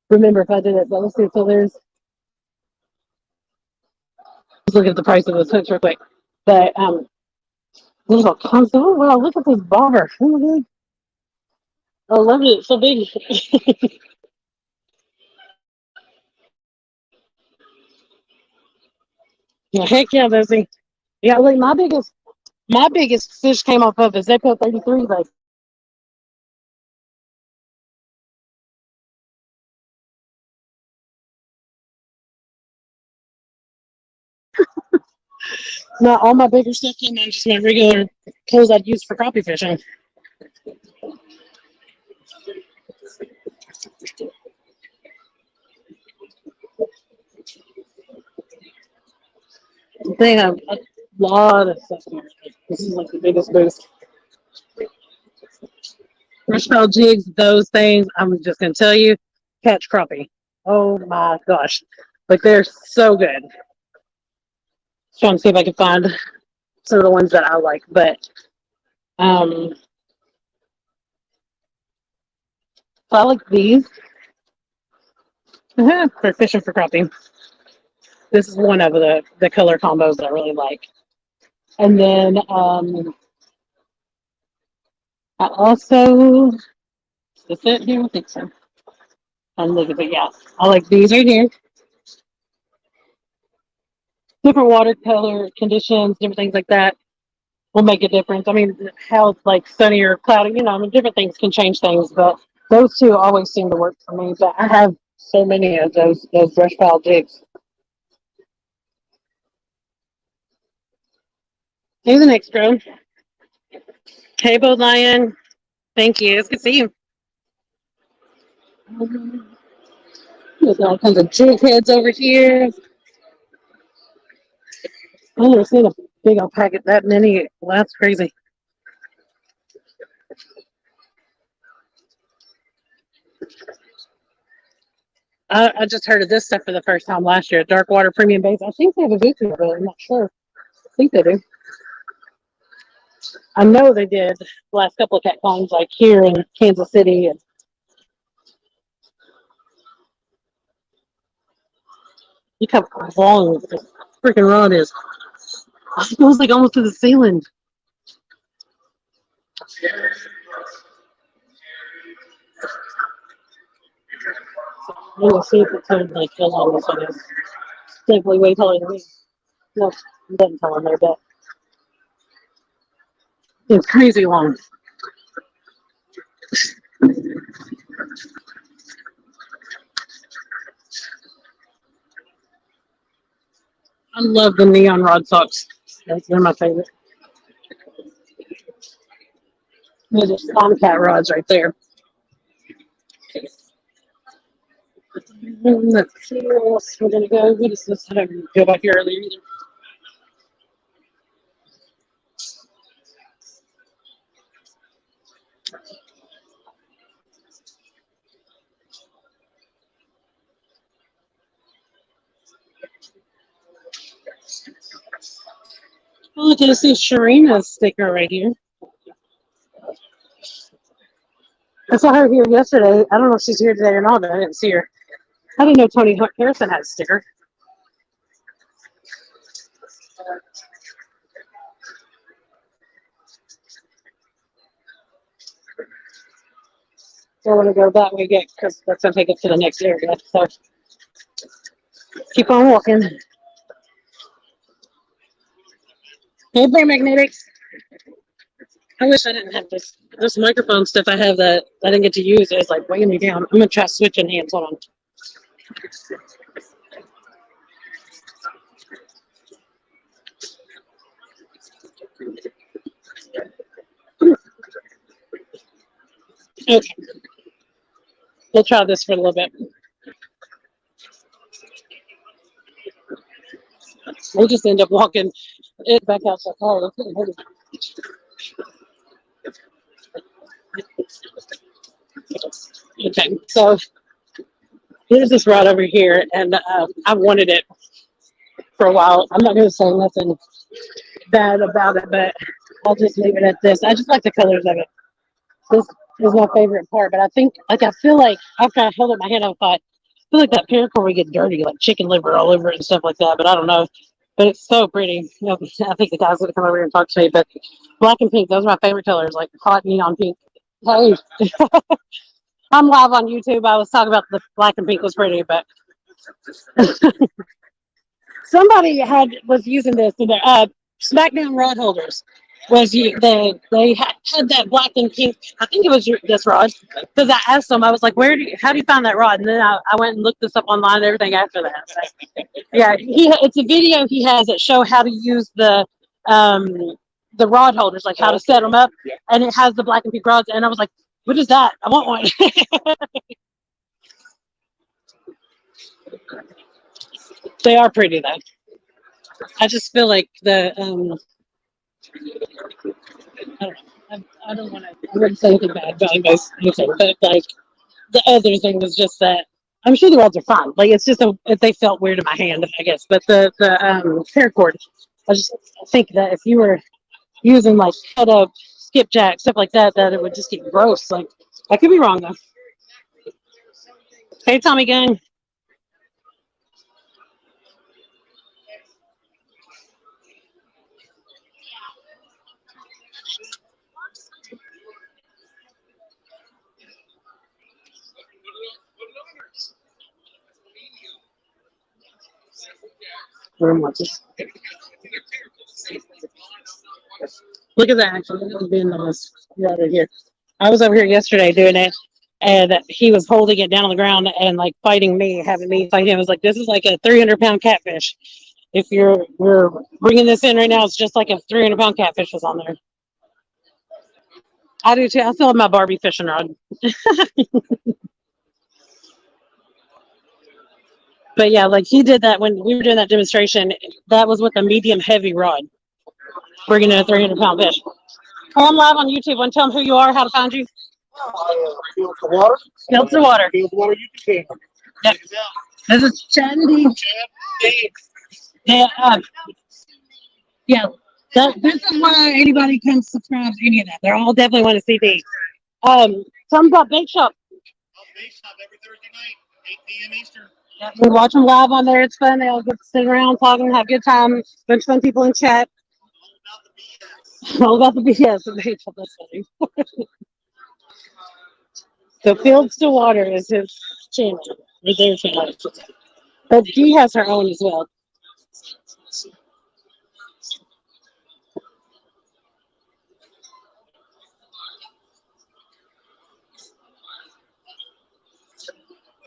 remember if I did it, but let's see. So let's look at the price of this hooks real quick. But there's all kinds of, oh wow, look at this bobber. Oh my God. I love it. It's so big. Yeah, heck yeah, those things. Yeah, like my biggest fish came off of a Zippo 33, like not all my bigger stuff came on just my regular clothes I'd use for crappie fishing. They have a lot of stuff here. This is like the biggest boost. Fresh foul jigs, those things, I'm just gonna tell you, catch crappie. Oh my gosh. Like they're so good. Trying to see if I can find some of the ones that I like, but I like these. For fishing for crappie. This is one of the color combos that I really like. And then I also, is this it here? I think so. And look at it, yeah. I like these right here. Different watercolor conditions, different things like that will make a difference. I mean, how like sunny or cloudy, you know, I mean, different things can change things, but those two always seem to work for me. But I have so many of those brush pile jigs. Here's the next girl. Hey, Bo Lion. Thank you. It's good to see you. There's all kinds of jig heads over here. I've never seen a big old packet that many. Well, that's crazy. I just heard of this stuff for the first time last year. Dark Water Premium Base. I think they have a booth here, but I'm not sure. I think they do. I know they did the last couple of cat cons, like here in Kansas City. And look how long the freaking rod is. It goes like almost to the ceiling. I'm gonna see if it turns like how long this one is. Definitely way taller than me. No, it doesn't tell on there, but it's crazy long. I love the neon rod socks. They're my favorite. Those are Tomcat rods right there. Let's see where else we're gonna go. What is this? I didn't go back here earlier either. Oh, look, I see Sharina's sticker right here. I saw her here yesterday. I don't know if she's here today or not, but I didn't see her. I didn't know Tony Harrison had a sticker. So I want to go that way again because that's going to take us to the next area. So keep on walking. Hey there, Magnetics. I wish I didn't have this microphone stuff I have that I didn't get to use. It's like weighing me down. I'm going to try switching hands. Hold on. Okay. We'll try this for a little bit. We'll just end up walking it back out to the car. Okay, so here's this rod over here, and I wanted it for a while. I'm not going to say nothing bad about it, but I'll just leave it at this. I just like the colors of it. This is my favorite part, but I think, like, I feel like after I held it in my hand, I thought, I feel like that paracord would get dirty, like chicken liver all over it and stuff like that, but I don't know. But it's so pretty. You know, I think the guy's going to come over here and talk to me, but black and pink, those are my favorite colors, like hot neon pink. Hey, I'm live on YouTube. I was talking about the black and pink was pretty, but somebody was using this in their SmackDown rod holders. They had that black and pink. I think it was this rod because I asked them. I was like, how do you find that rod? And then I went and looked this up online and everything after that. So, yeah, it's a video he has that show how to use the rod holders, like how to set them up, and it has the black and pink rods. And I was like, what is that? I want one. They are pretty though. I just feel like the I don't want to. I wouldn't say anything bad about anybody's anything, but like the other thing was just that I'm sure the rods are fine. Like it's just if they felt weird in my hand, I guess. But the paracord, I just think that if you were using like cut up skipjack stuff like that, that it would just get gross. Like I could be wrong though. Hey, Tommy Gunn. room watches. Look at that. Actually, look at the bin on this right here. I was over here yesterday doing it, and he was holding it down on the ground and like fighting me, having me fight him. I was like, this is like a 300-pound catfish. If we're bringing this in right now, it's just like a 300-pound catfish was on there. I do too. I still have my Barbie fishing rod. But yeah, like he did that when we were doing that demonstration. That was with a medium heavy rod, bringing in a 300-pound fish. Oh, I'm live on YouTube. Want to tell them who you are, how to find you? Fields of water. Fields of water. Fields of water. You can. Yep. This is Charity. Yeah. Yeah. This is why anybody can subscribe to any of that. They're all definitely want to see these. Thumbs up, Bake Shop. Bake Shop every Thursday night, 8 p.m. Eastern. Yeah, we watch them live on there. It's fun. They all get to sit around, talking, have a good time. Bunch of fun people in chat. All about the BS. That's funny. So Fields to Water is his channel. Or their channel. But Dee has her own as well.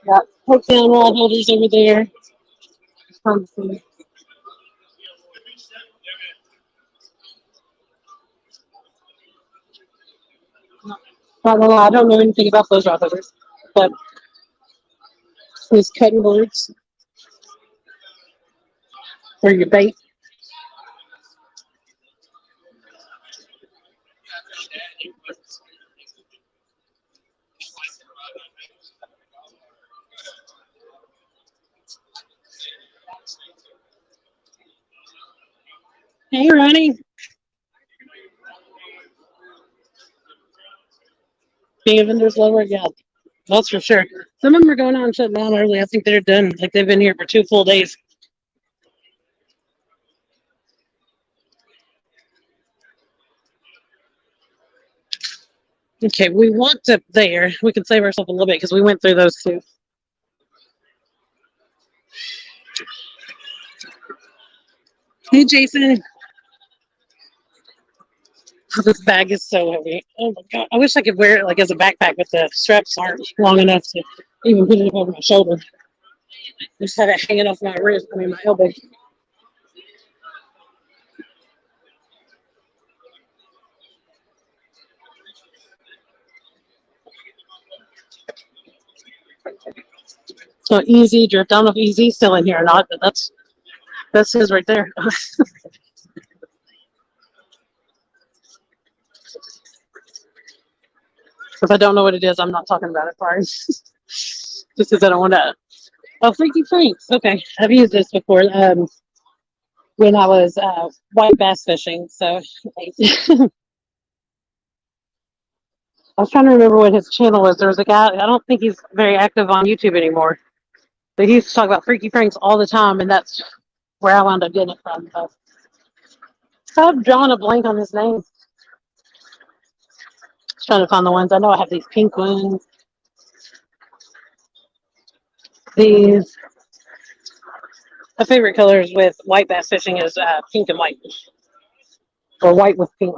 Got hook down wall holders over there. I don't know anything about those rod holders, but these cutting boards for your bait. Hey, Ronnie. Being vendors lower, yeah, that's for sure. Some of them are going on shutting down early. I think they're done. Like they've been here for 2 full days. Okay, we walked up there. We can save ourselves a little bit because we went through those two. Hey, Jason. Oh, this bag is so heavy. Oh my god! I wish I could wear it like as a backpack, but the straps aren't long enough to even put it up over my shoulder. Just have it hanging off my wrist. I mean, my elbow. So Easy Drift. I don't know if Easy's still in here or not, but that's his right there. If I don't know what it is, I'm not talking about it. Sorry. Just because I don't want to. Oh, Freaky Franks. Okay, I've used this before. When I was white bass fishing. So I was trying to remember what his channel was. There was a guy. I don't think he's very active on YouTube anymore. But he used to talk about Freaky Franks all the time, and that's where I wound up getting it from. I've drawn a blank on his name. Just trying to find the ones. I know I have these pink ones. These. My favorite colors with white bass fishing is pink and white, or white with pink.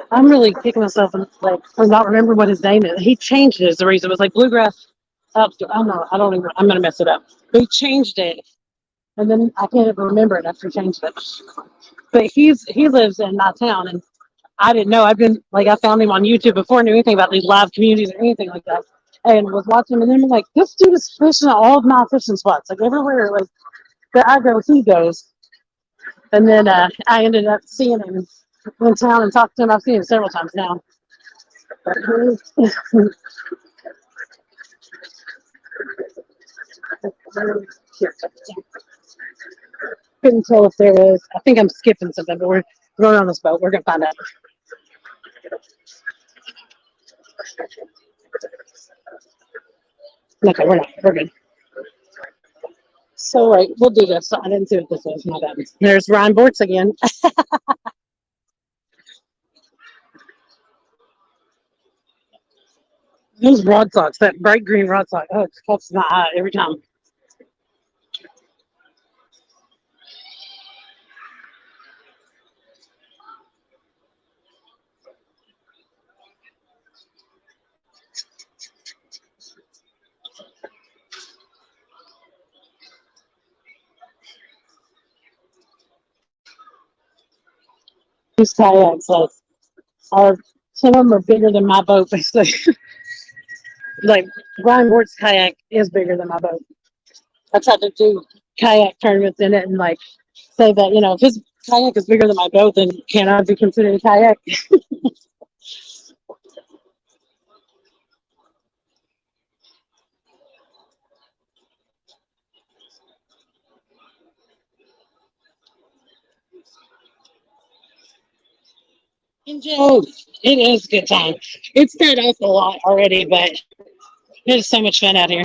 I'm really kicking myself like for not remembering what his name is. He changed it as the reason. It was like bluegrass. I don't know. I don't even. I'm gonna mess it up. But he changed it, and then I can't even remember it after he changed it. But he lives in my town, and I didn't know. I found him on YouTube before I knew anything about these live communities or anything like that. And was watching him, and then I'm like, this dude is fishing at all of my fishing spots. Like everywhere like that I go, he goes. And then I ended up seeing him in town and talked to him. I've seen him several times now. But couldn't tell if there was. I think I'm skipping something, but we're going on this boat. We're gonna find out. Okay, we're not. We're good. So, right, we'll do this. I didn't see what this was. My bad. There's Ryan Bortz again. Those rod socks, that bright green rod sock, oh, it catches my eye every time. These kayaks, are some of them are bigger than my boat, basically. Like Brian Bort's kayak is bigger than my boat. I tried to do kayak tournaments in it and say that, if his kayak is bigger than my boat, then can I be considered a kayak? Enjoy. It is a good time. It's started off a lot already, but it's so much fun out here.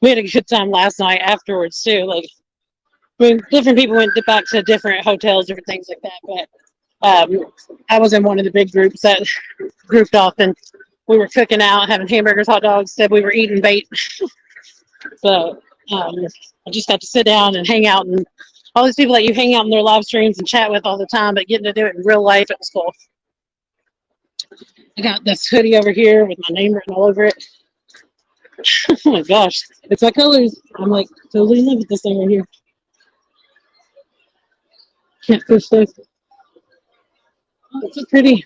We had a good time last night afterwards too. Different people went back to different hotels, different things like that. But I was in one of the big groups that grouped off, and we were cooking out, having hamburgers, hot dogs. Said we were eating bait. So I just got to sit down and hang out, and all these people that you hang out in their live streams and chat with all the time, but getting to do it in real life, it was cool. I got this hoodie over here with my name written all over it. Oh my gosh, it's my colors. I'm totally in love with this thing right here. Catfish stuff. Oh, it's so pretty.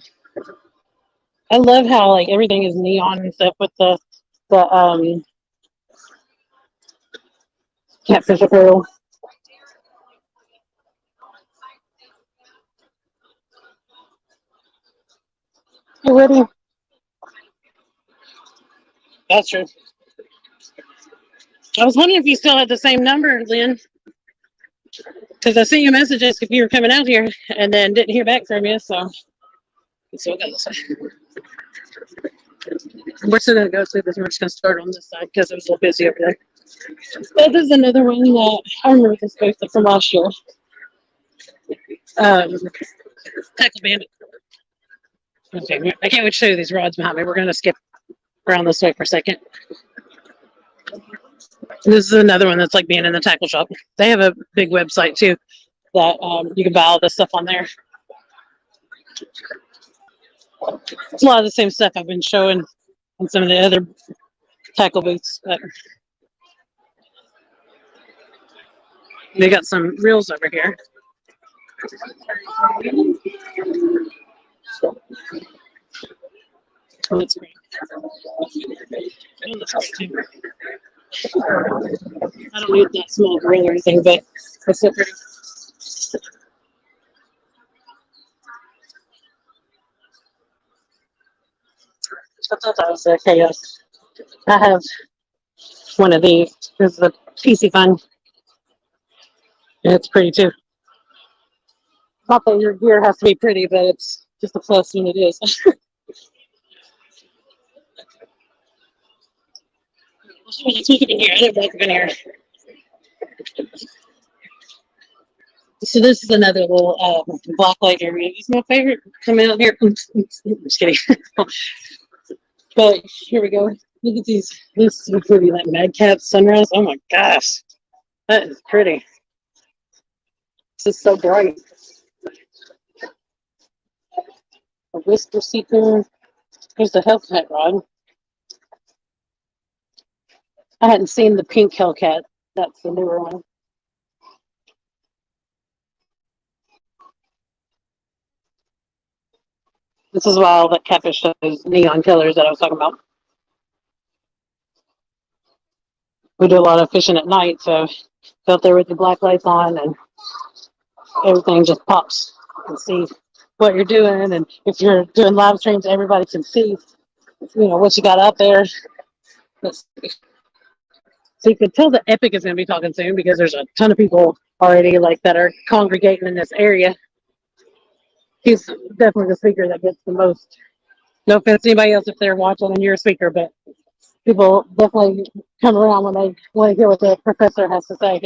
I love how everything is neon and stuff with the catfish apparel. You ready? That's true. I was wondering if you still had the same number, Lynn, because I sent you messages if you were coming out here, and then didn't hear back from you. So let's see what got this way. We're still gonna go to this. We're just gonna start on this side because it was a little busy over there. But this is another one that I remember this booth from last year. Tackle Bandit. Okay, I can't wait to show you these rods behind me. We're gonna skip around this way for a second. This is another one that's like being in the tackle shop. They have a big website too that you can buy all this stuff on there. It's a lot of the same stuff I've been showing on some of the other tackle booths. But they got some reels over here. Oh, that's great. Oh, that's great too. I don't need that small grill or anything, but it's so pretty. I thought that was okay. I have one of these. This is a PC Fun. And it's pretty too. Not that your gear has to be pretty, but it's just a plus when it is. Let's make it in here. I didn't like it in here. So this is another little black light area. This is my favorite. Come out here. I'm just kidding. But here we go. Look at these. This is pretty, like Madcap Sunrise. Oh my gosh, that is pretty. This is so bright. A Whisper Seeker. Here's the Hellcat rod. I hadn't seen the pink Hellcat. That's the newer one. This is why all that Catfish those neon colors that I was talking about. We do a lot of fishing at night, so out there with the black lights on and everything just pops. You can see what you're doing, and if you're doing live streams, everybody can see, what you got out there. So you can tell that Epic is going to be talking soon because there's a ton of people already that are congregating in this area. He's definitely the speaker that gets the most. No offense to anybody else if they're watching and you're a speaker, but people definitely come around when they want to hear what the professor has to say.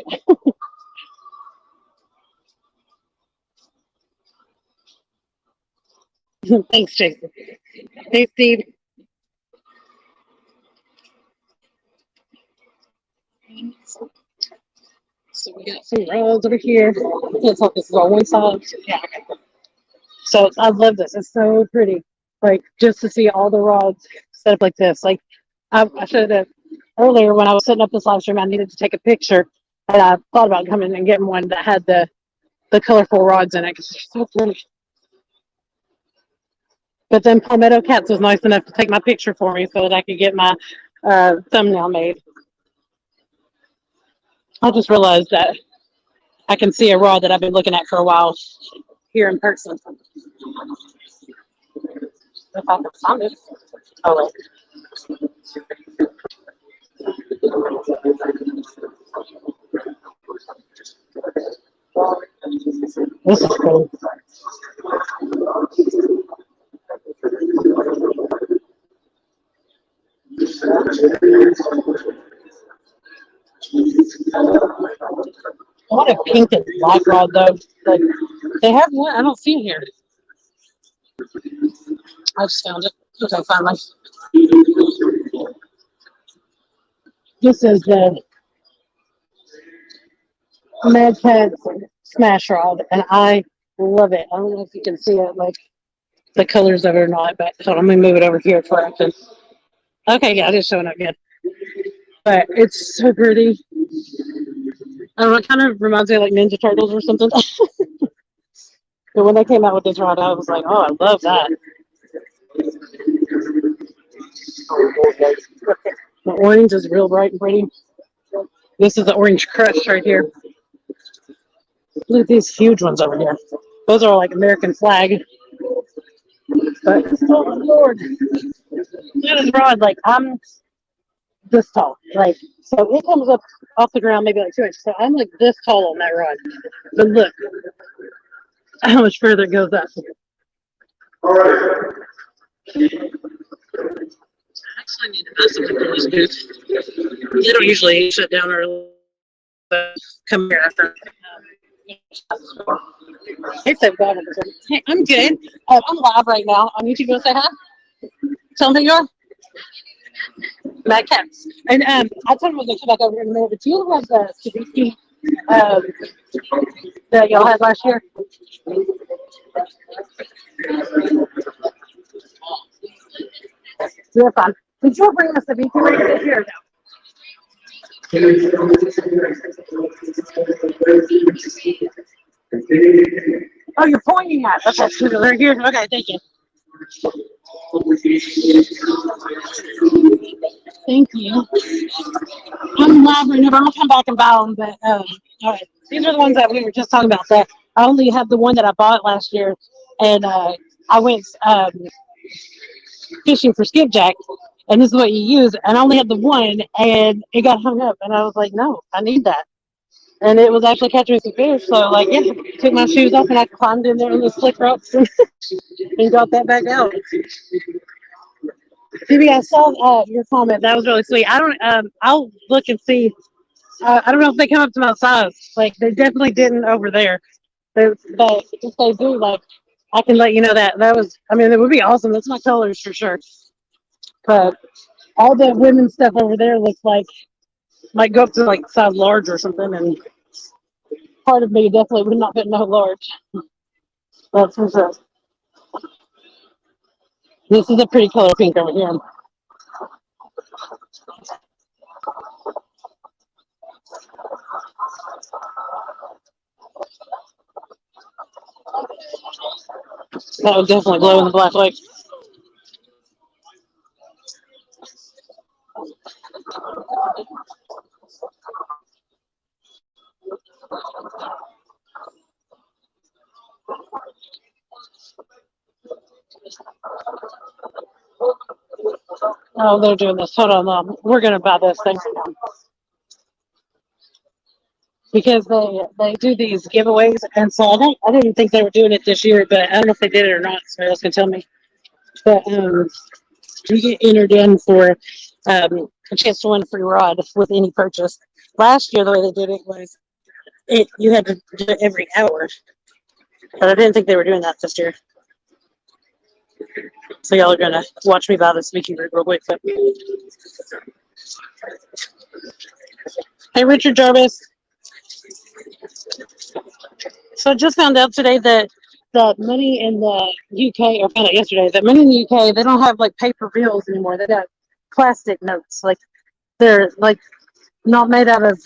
Thanks, Jason. Hey, Steve. So we got some rods over here. Looks like this is all one side. Yeah. Okay. So I love this. It's so pretty. Like just to see all the rods set up like this. Like I showed it earlier when I was setting up this live stream. I needed to take a picture, and I thought about coming and getting one that had the colorful rods in it because they're so pretty. But then Palmetto Cats was nice enough to take my picture for me so that I could get my thumbnail made. I just realized that I can see a rod that I've been looking at for a while here in person. If I can find it. Oh, wait. This is cool. I want a pink and black rod though. Like they have one. I don't see it here. I just found it. Okay, finally. This is the Mad Cat Smash Rod, and I love it. I don't know if you can see it, like the colors of it or not, but so let me move it over here for action. Okay, yeah, it is showing up good. But it's so pretty. I don't know, it kind of reminds me of like Ninja Turtles or something. But when they came out with this rod, I was like, oh, I love that. The orange is real bright and pretty. This is the orange crush right here. Look at these huge ones over here. Those are like American flag. But oh Lord, look at this rod. Like I'm this tall. Like so, it comes up off the ground maybe like 2 inches. So I'm like this tall on that rod. But look how much further it goes up. All right. I actually need to buy something for this booth. They don't usually shut down early. But come here after. Hey, hey, I'm good. I'm live right now on YouTube. You want to say hi? Tell them who you are. Mad Cats. And I told him I was going to come back over in a minute, but do you have the Suzuki that y'all had last year? You're fine. Did you bring us the VP this year? Oh, you're pointing at. Okay, so they're here. Okay, thank you. Thank you. I'm live right now, but I'm gonna come back and buy them. But all right, these are the ones that we were just talking about. That I only have the one that I bought last year, and I went fishing for skipjack, and this is what you use. And I only had the one, and it got hung up, and I was like, no, I need that. And it was actually catching some fish. So like, yeah, took my shoes off and I climbed in there on the slick rocks and got that back out. Phoebe, I saw your comment. That was really sweet. I don't. I'll look and see. I don't know if they come up to my size. Like they definitely didn't over there. But if they do, like I can let you know that. That was. I mean, it would be awesome. That's my colors for sure. But all the women's stuff over there looks like might go up to like size large or something. And part of me definitely would not fit no large. That's for sure. This is a pretty color pink over here. That would definitely glow in the black light. Oh, they're doing this. Hold on, we're gonna buy this thing right now because they do these giveaways, and so I didn't think they were doing it this year, but I don't know if they did it or not. Somebody else can tell me. But you get entered in for a chance to win a free rod with any purchase. Last year, the way they did it was you had to do it every hour, but I didn't think they were doing that this year. So y'all are gonna watch me buy this speaking group real quick. But... Hey, Richard Jarvis. So I just found out today that money in the UK, or found out yesterday that money in the UK, they don't have like paper bills anymore. They got plastic notes. Like they're like not made out of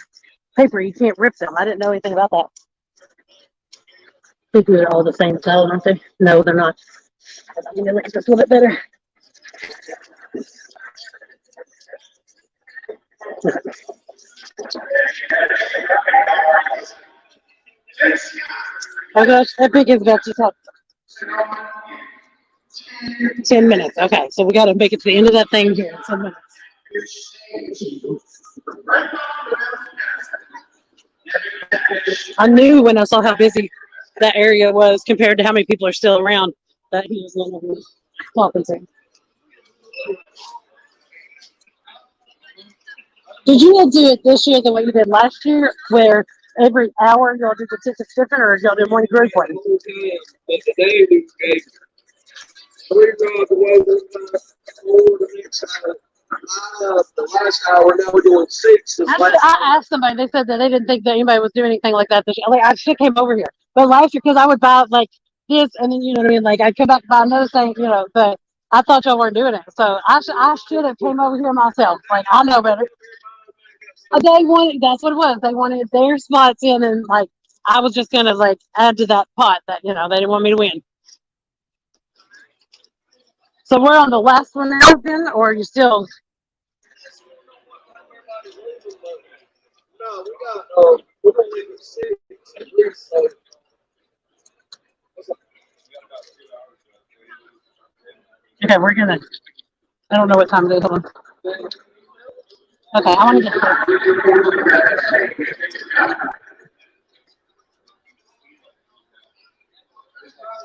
paper. You can't rip them. I didn't know anything about that. I think they're all the same style, aren't they? No, they're not. I'm gonna look at this a little bit better. Oh gosh, Epic is about to talk. 10 minutes. Okay, so we got to make it to the end of that thing here in 10 minutes. I knew when I saw how busy that area was compared to how many people are still around that he was going to be talking to. Did you all do it this year the way you did last year, where every hour y'all did the tickets different, or y'all did one group one? But today we gave 3 rounds away. The last hour, now we're doing 6. Actually, I asked somebody. They said that they didn't think that anybody was doing anything like that this year. Like, I should came over here, but last year because I would buy like this, and then you know what I mean. Like I'd come back and buy another thing, you know. But I thought y'all weren't doing it, so I should have came over here myself. Like I know better. They wanted. That's what it was. They wanted their spots in, and like I was just gonna like add to that pot that you know they didn't want me to win. So we're on the last one now, then, or are you still? No, we got, we're gonna leave at 6 at least, so. Okay, we're gonna. I don't know what time it is. Hold on. Okay, I want to get there.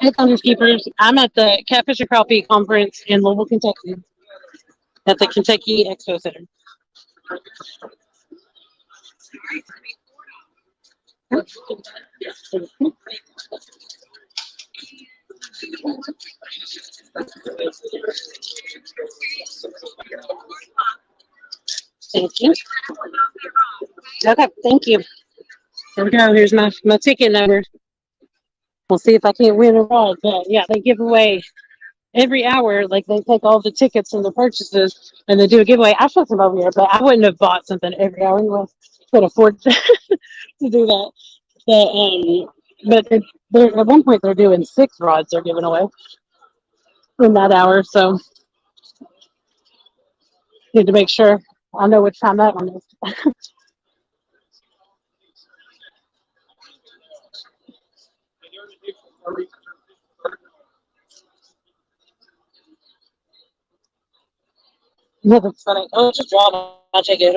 Hey, Thunders Keepers. I'm at the Catfish and Crappie Conference in Louisville, Kentucky, at the Kentucky Expo Center. Thank you. Okay, thank you. Here we go. Here's my ticket number. We'll see if I can't win a ride. But yeah, they give away every hour. Like they take all the tickets and the purchases, and they do a giveaway. I should come over here, but I wouldn't have bought something every hour anyway. Could afford to do that. But they're at one point they're doing 6 rods they're giving away in that hour. So need to make sure I know which time that one is. Yeah, that's funny. Oh, just drop it. I'll take it.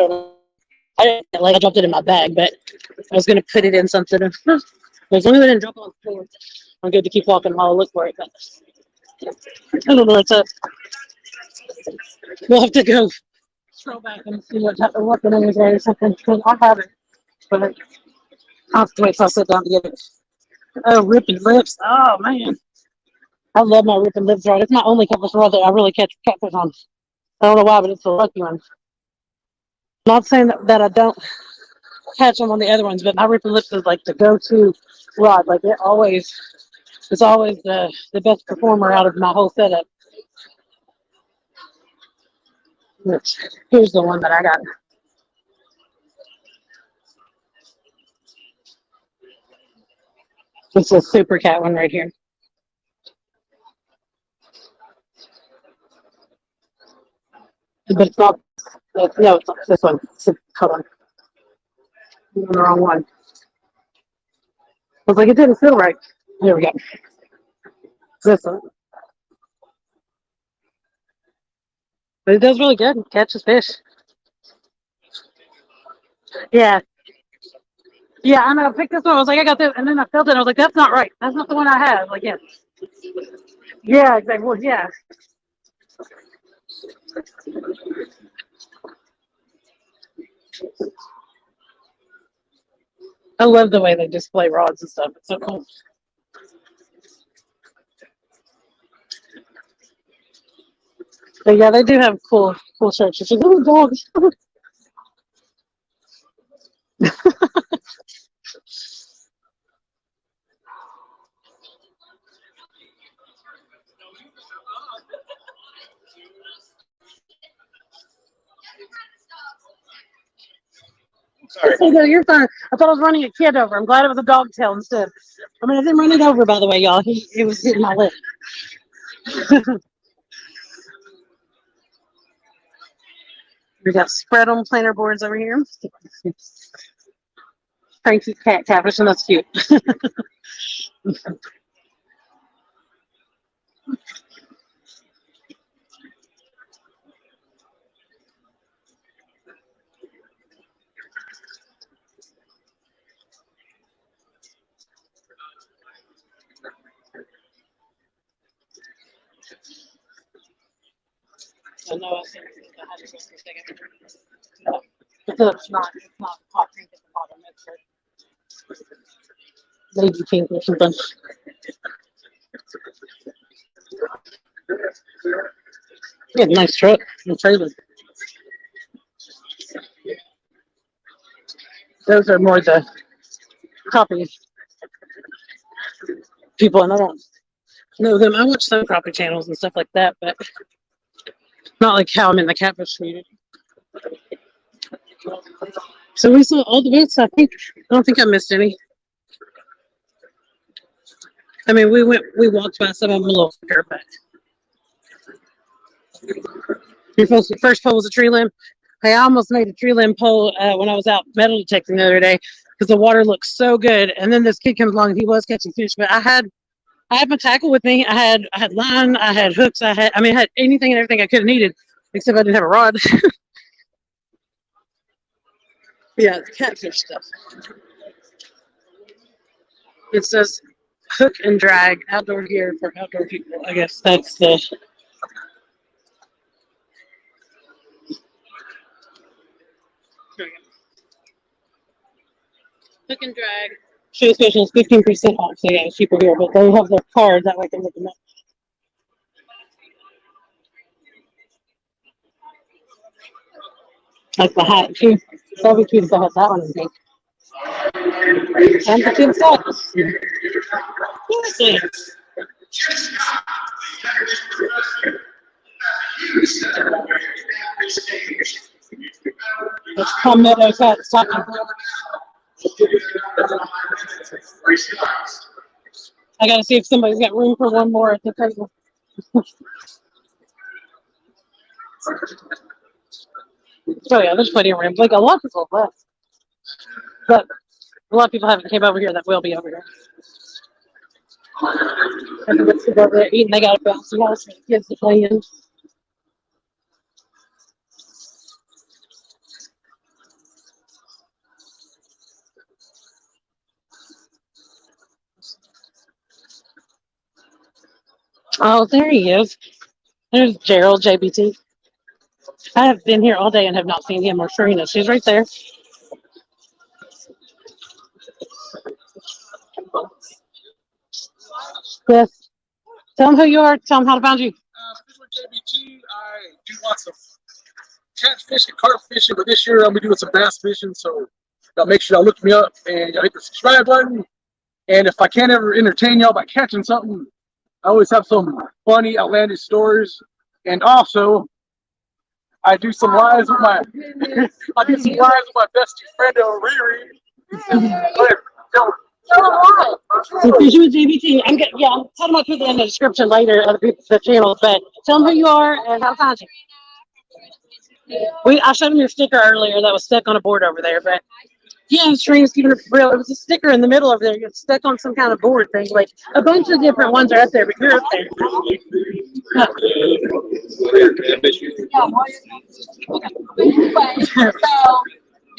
I didn't like I dropped it in my bag, but I was gonna put it in something. As long as I didn't drop it on the floor, I'm good to keep walking while I look for it. But I don't know what's up. We'll have to go scroll back and see what the name is there or something. I have it, but I'll have to wait till I sit down to get it. Oh, ripping lips. Oh man, I love my ripping lips rod. It's my only catfish rod that I really catch catfish on. I don't know why, but it's a lucky one. Not saying that I don't catch them on the other ones, but my ripping lips is like the go-to rod. Like it's always the best performer out of my whole setup. Here's the one that I got. It's a super cat one right here. But it's not. No, it's not this one. Hold on. I'm on the wrong one. I was like, it didn't feel right. There we go. This one. But it does really good. It catches fish. Yeah. Yeah, I know. I picked this one. I was like, I got this. And then I felt it. I was like, that's not right. That's not the one I have. Like, yeah. Yeah, exactly. Well, yeah. I love the way they display rods and stuff. It's so cool. But yeah, they do have cool shirts. It's a little dogs. Sorry. So, no, you're fine. I thought I was running a kid over. I'm glad it was a dog tail instead. I mean, I didn't run it over, by the way, y'all. It was hitting my lip. We got spread on planter boards over here. Frankie cat catfish, and that's cute. I know I said I had to go for a second. It's not hot pink at the bottom. It's a lady pink or something. Yeah, nice truck and trailer. Those are more the crappie people, and I don't know them. I watch some crappie channels and stuff like that, but not like how I'm in the catfish community. So we saw all the boats. I don't think I missed any. I mean, we walked by some of them a little quicker, but your first pole was a tree limb. Hey, I almost made a tree limb pole when I was out metal detecting the other day because the water looked so good. And then this kid comes along and he was catching fish, but I had my tackle with me. I had line, I had hooks, I had anything and everything I could have needed, except I didn't have a rod. Yeah, the catfish stuff. It says hook and drag outdoor gear for outdoor people. I guess that's the. Hook and drag. Show special is 15% off. So yeah, it's cheaper here, but they have their card that way I can look them up. Like the hat too. That'd be cute if I had that one in pink. And the cute socks. Seriously. That's Palmetto Cat stocking. I gotta see if somebody's got room for one more at the table. Oh yeah, there's plenty of room. Like a lot of people left, but a lot of people haven't came over here that will be over here. Everyone's over there eating. They got a bouncy house for the kids to play in. Oh, there he is. There's Gerald, JBT. I have been here all day and have not seen him or Serena. She's right there. Yes. Tell them who you are. Tell them how to find you. JBT, I do lots of catfish and carp fishing, but this year I'm gonna be doing some bass fishing, so y'all make sure y'all look me up and y'all hit the subscribe button. And if I can't ever entertain y'all by catching something, I always have some funny, outlandish stories. And also, I do some lives with my bestie friend Riri. So fishing with JBT. I'm tell them I'll put that in the description later of the channel, but tell them who you are and how to find you. I showed them your sticker earlier that was stuck on a board over there, but yeah, Serena's keeping it real. It was a sticker in the middle over there. It's stuck on some kind of board thing. Like a bunch of different ones are up there, but you're up there. Anyway, so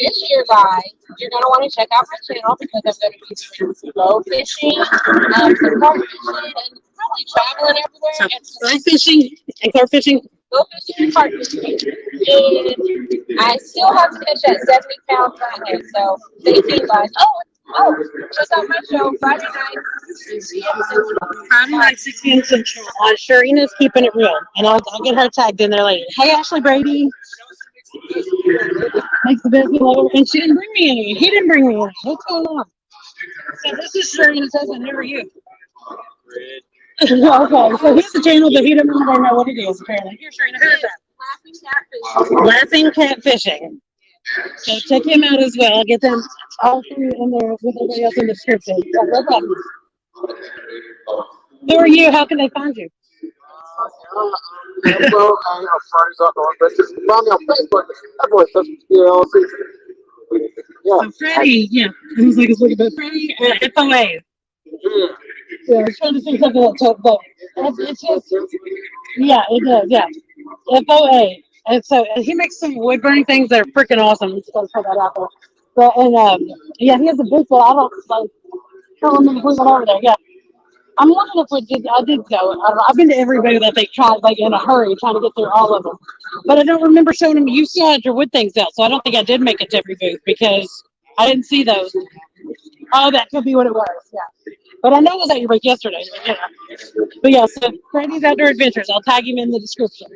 this year, guys, you're going to want to check out my channel because I'm going to be doing some bow fishing, some carp fishing, and probably traveling everywhere. So, fly fishing and carp fishing. Bow fishing and carp fishing. And I still have to catch that 70-pound flathead, so stay tuned, guys. Oh, Oh, check out my show Friday night. Friday night, 6 p.m. Central. Sharina's keeping it real, and I'll get her tagged in there later. Hey, Ashley Brady. Makes the best meal ever. And she didn't bring me any. He didn't bring me any. What's going on? So this is Sharina says I never you. Okay, so here's the channel, but he doesn't really know what it is, apparently. Here, Sharina, who is that? Laughing Catfish. Laughing Catfishing. So check him out as well. I'll get them all three in there with everybody else in the description. No problem. Who are you? How can they find you? Well, I'm friends up on, but just find me on Facebook. Everyone says, yeah. So Freddie, yeah, it was like it's looking, but Freddie, FOA. Yeah, I was trying to think something that took, but it's just, yeah, it does, yeah. FOA. And so and he makes some wood burning things that are freaking awesome. Let's go put that out there. But yeah, he has a booth, but I don't like tell him to bring it over there. Yeah, I'm wondering if we did. I did go. I've been to every booth that they tried, like in a hurry, trying to get through all of them. But I don't remember showing them. You still had your wood things out, so I don't think I did make it to every booth because I didn't see those. Oh, that could be what it was. Yeah. But I know it was at your booth yesterday. Yeah. But yeah, so Freddy's Outdoor Adventures. I'll tag him in the description.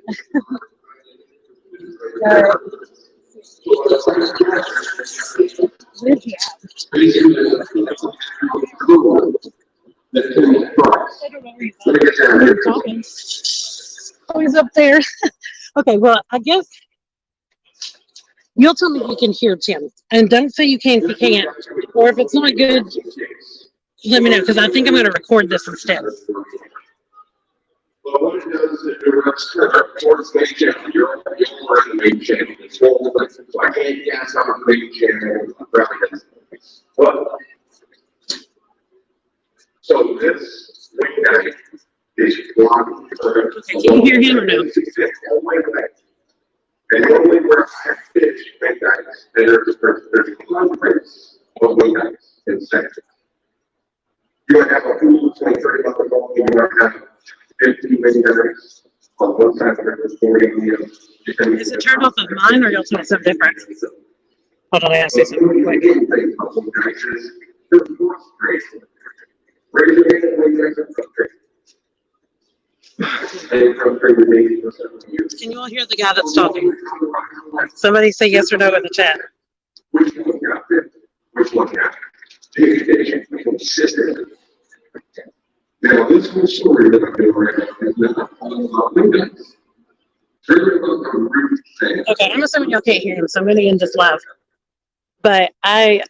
Where's he at? I don't know where he's talking. Oh, he's up there. Okay, well, I guess you'll tell me if you can hear Tim. And don't say you can if you can't. Or if it's not good, let me know, because I think I'm going to record this instead. Well, what it does is it directs towards the main channel. You're in the main channel. It's all like, so I can't gas on the main channel. Well, so this main guy is one. Can you hear him or no? And the only where I fish main guys, there's hundreds of main guys in sections. You would have a pool 20, 30 bucks a ball, you would have 15 main guys on one side of the 40 on the other. Is it turned off of mine or you'll tell me something different? Hold on, I gotta say something quick. Can you all hear the guy that's talking? Somebody say yes or no in the chat. Which one got it? Which one got it? Consistent. Now, this whole story that I'm doing right now is not all about windows. Okay, I'm assuming y'all can't hear him, so I'm gonna end this live. But I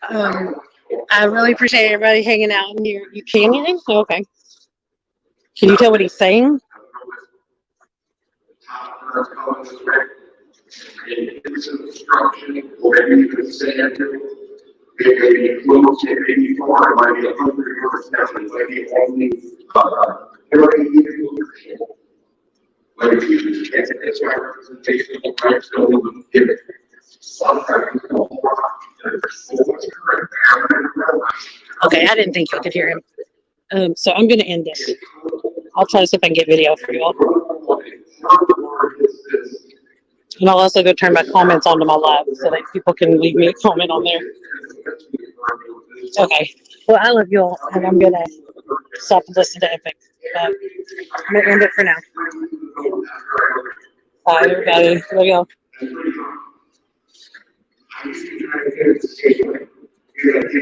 really appreciate everybody hanging out in here. You can hear him? Okay. Can you tell what he's saying? It may be close, it may be far, it might be 100 yards down, it might be only, but if you can't, it's my representation of the price, don't give it. Sometimes Okay, I didn't think you could hear him. So I'm gonna end this. I'll try to see if I can get video for you all. And I'll also go turn my comments onto my live so that people can leave me a comment on there. Okay. Well, I love you all, and I'm going to stop and listen to Epic. But I'm going to end it for now. Bye, everybody. Love y'all.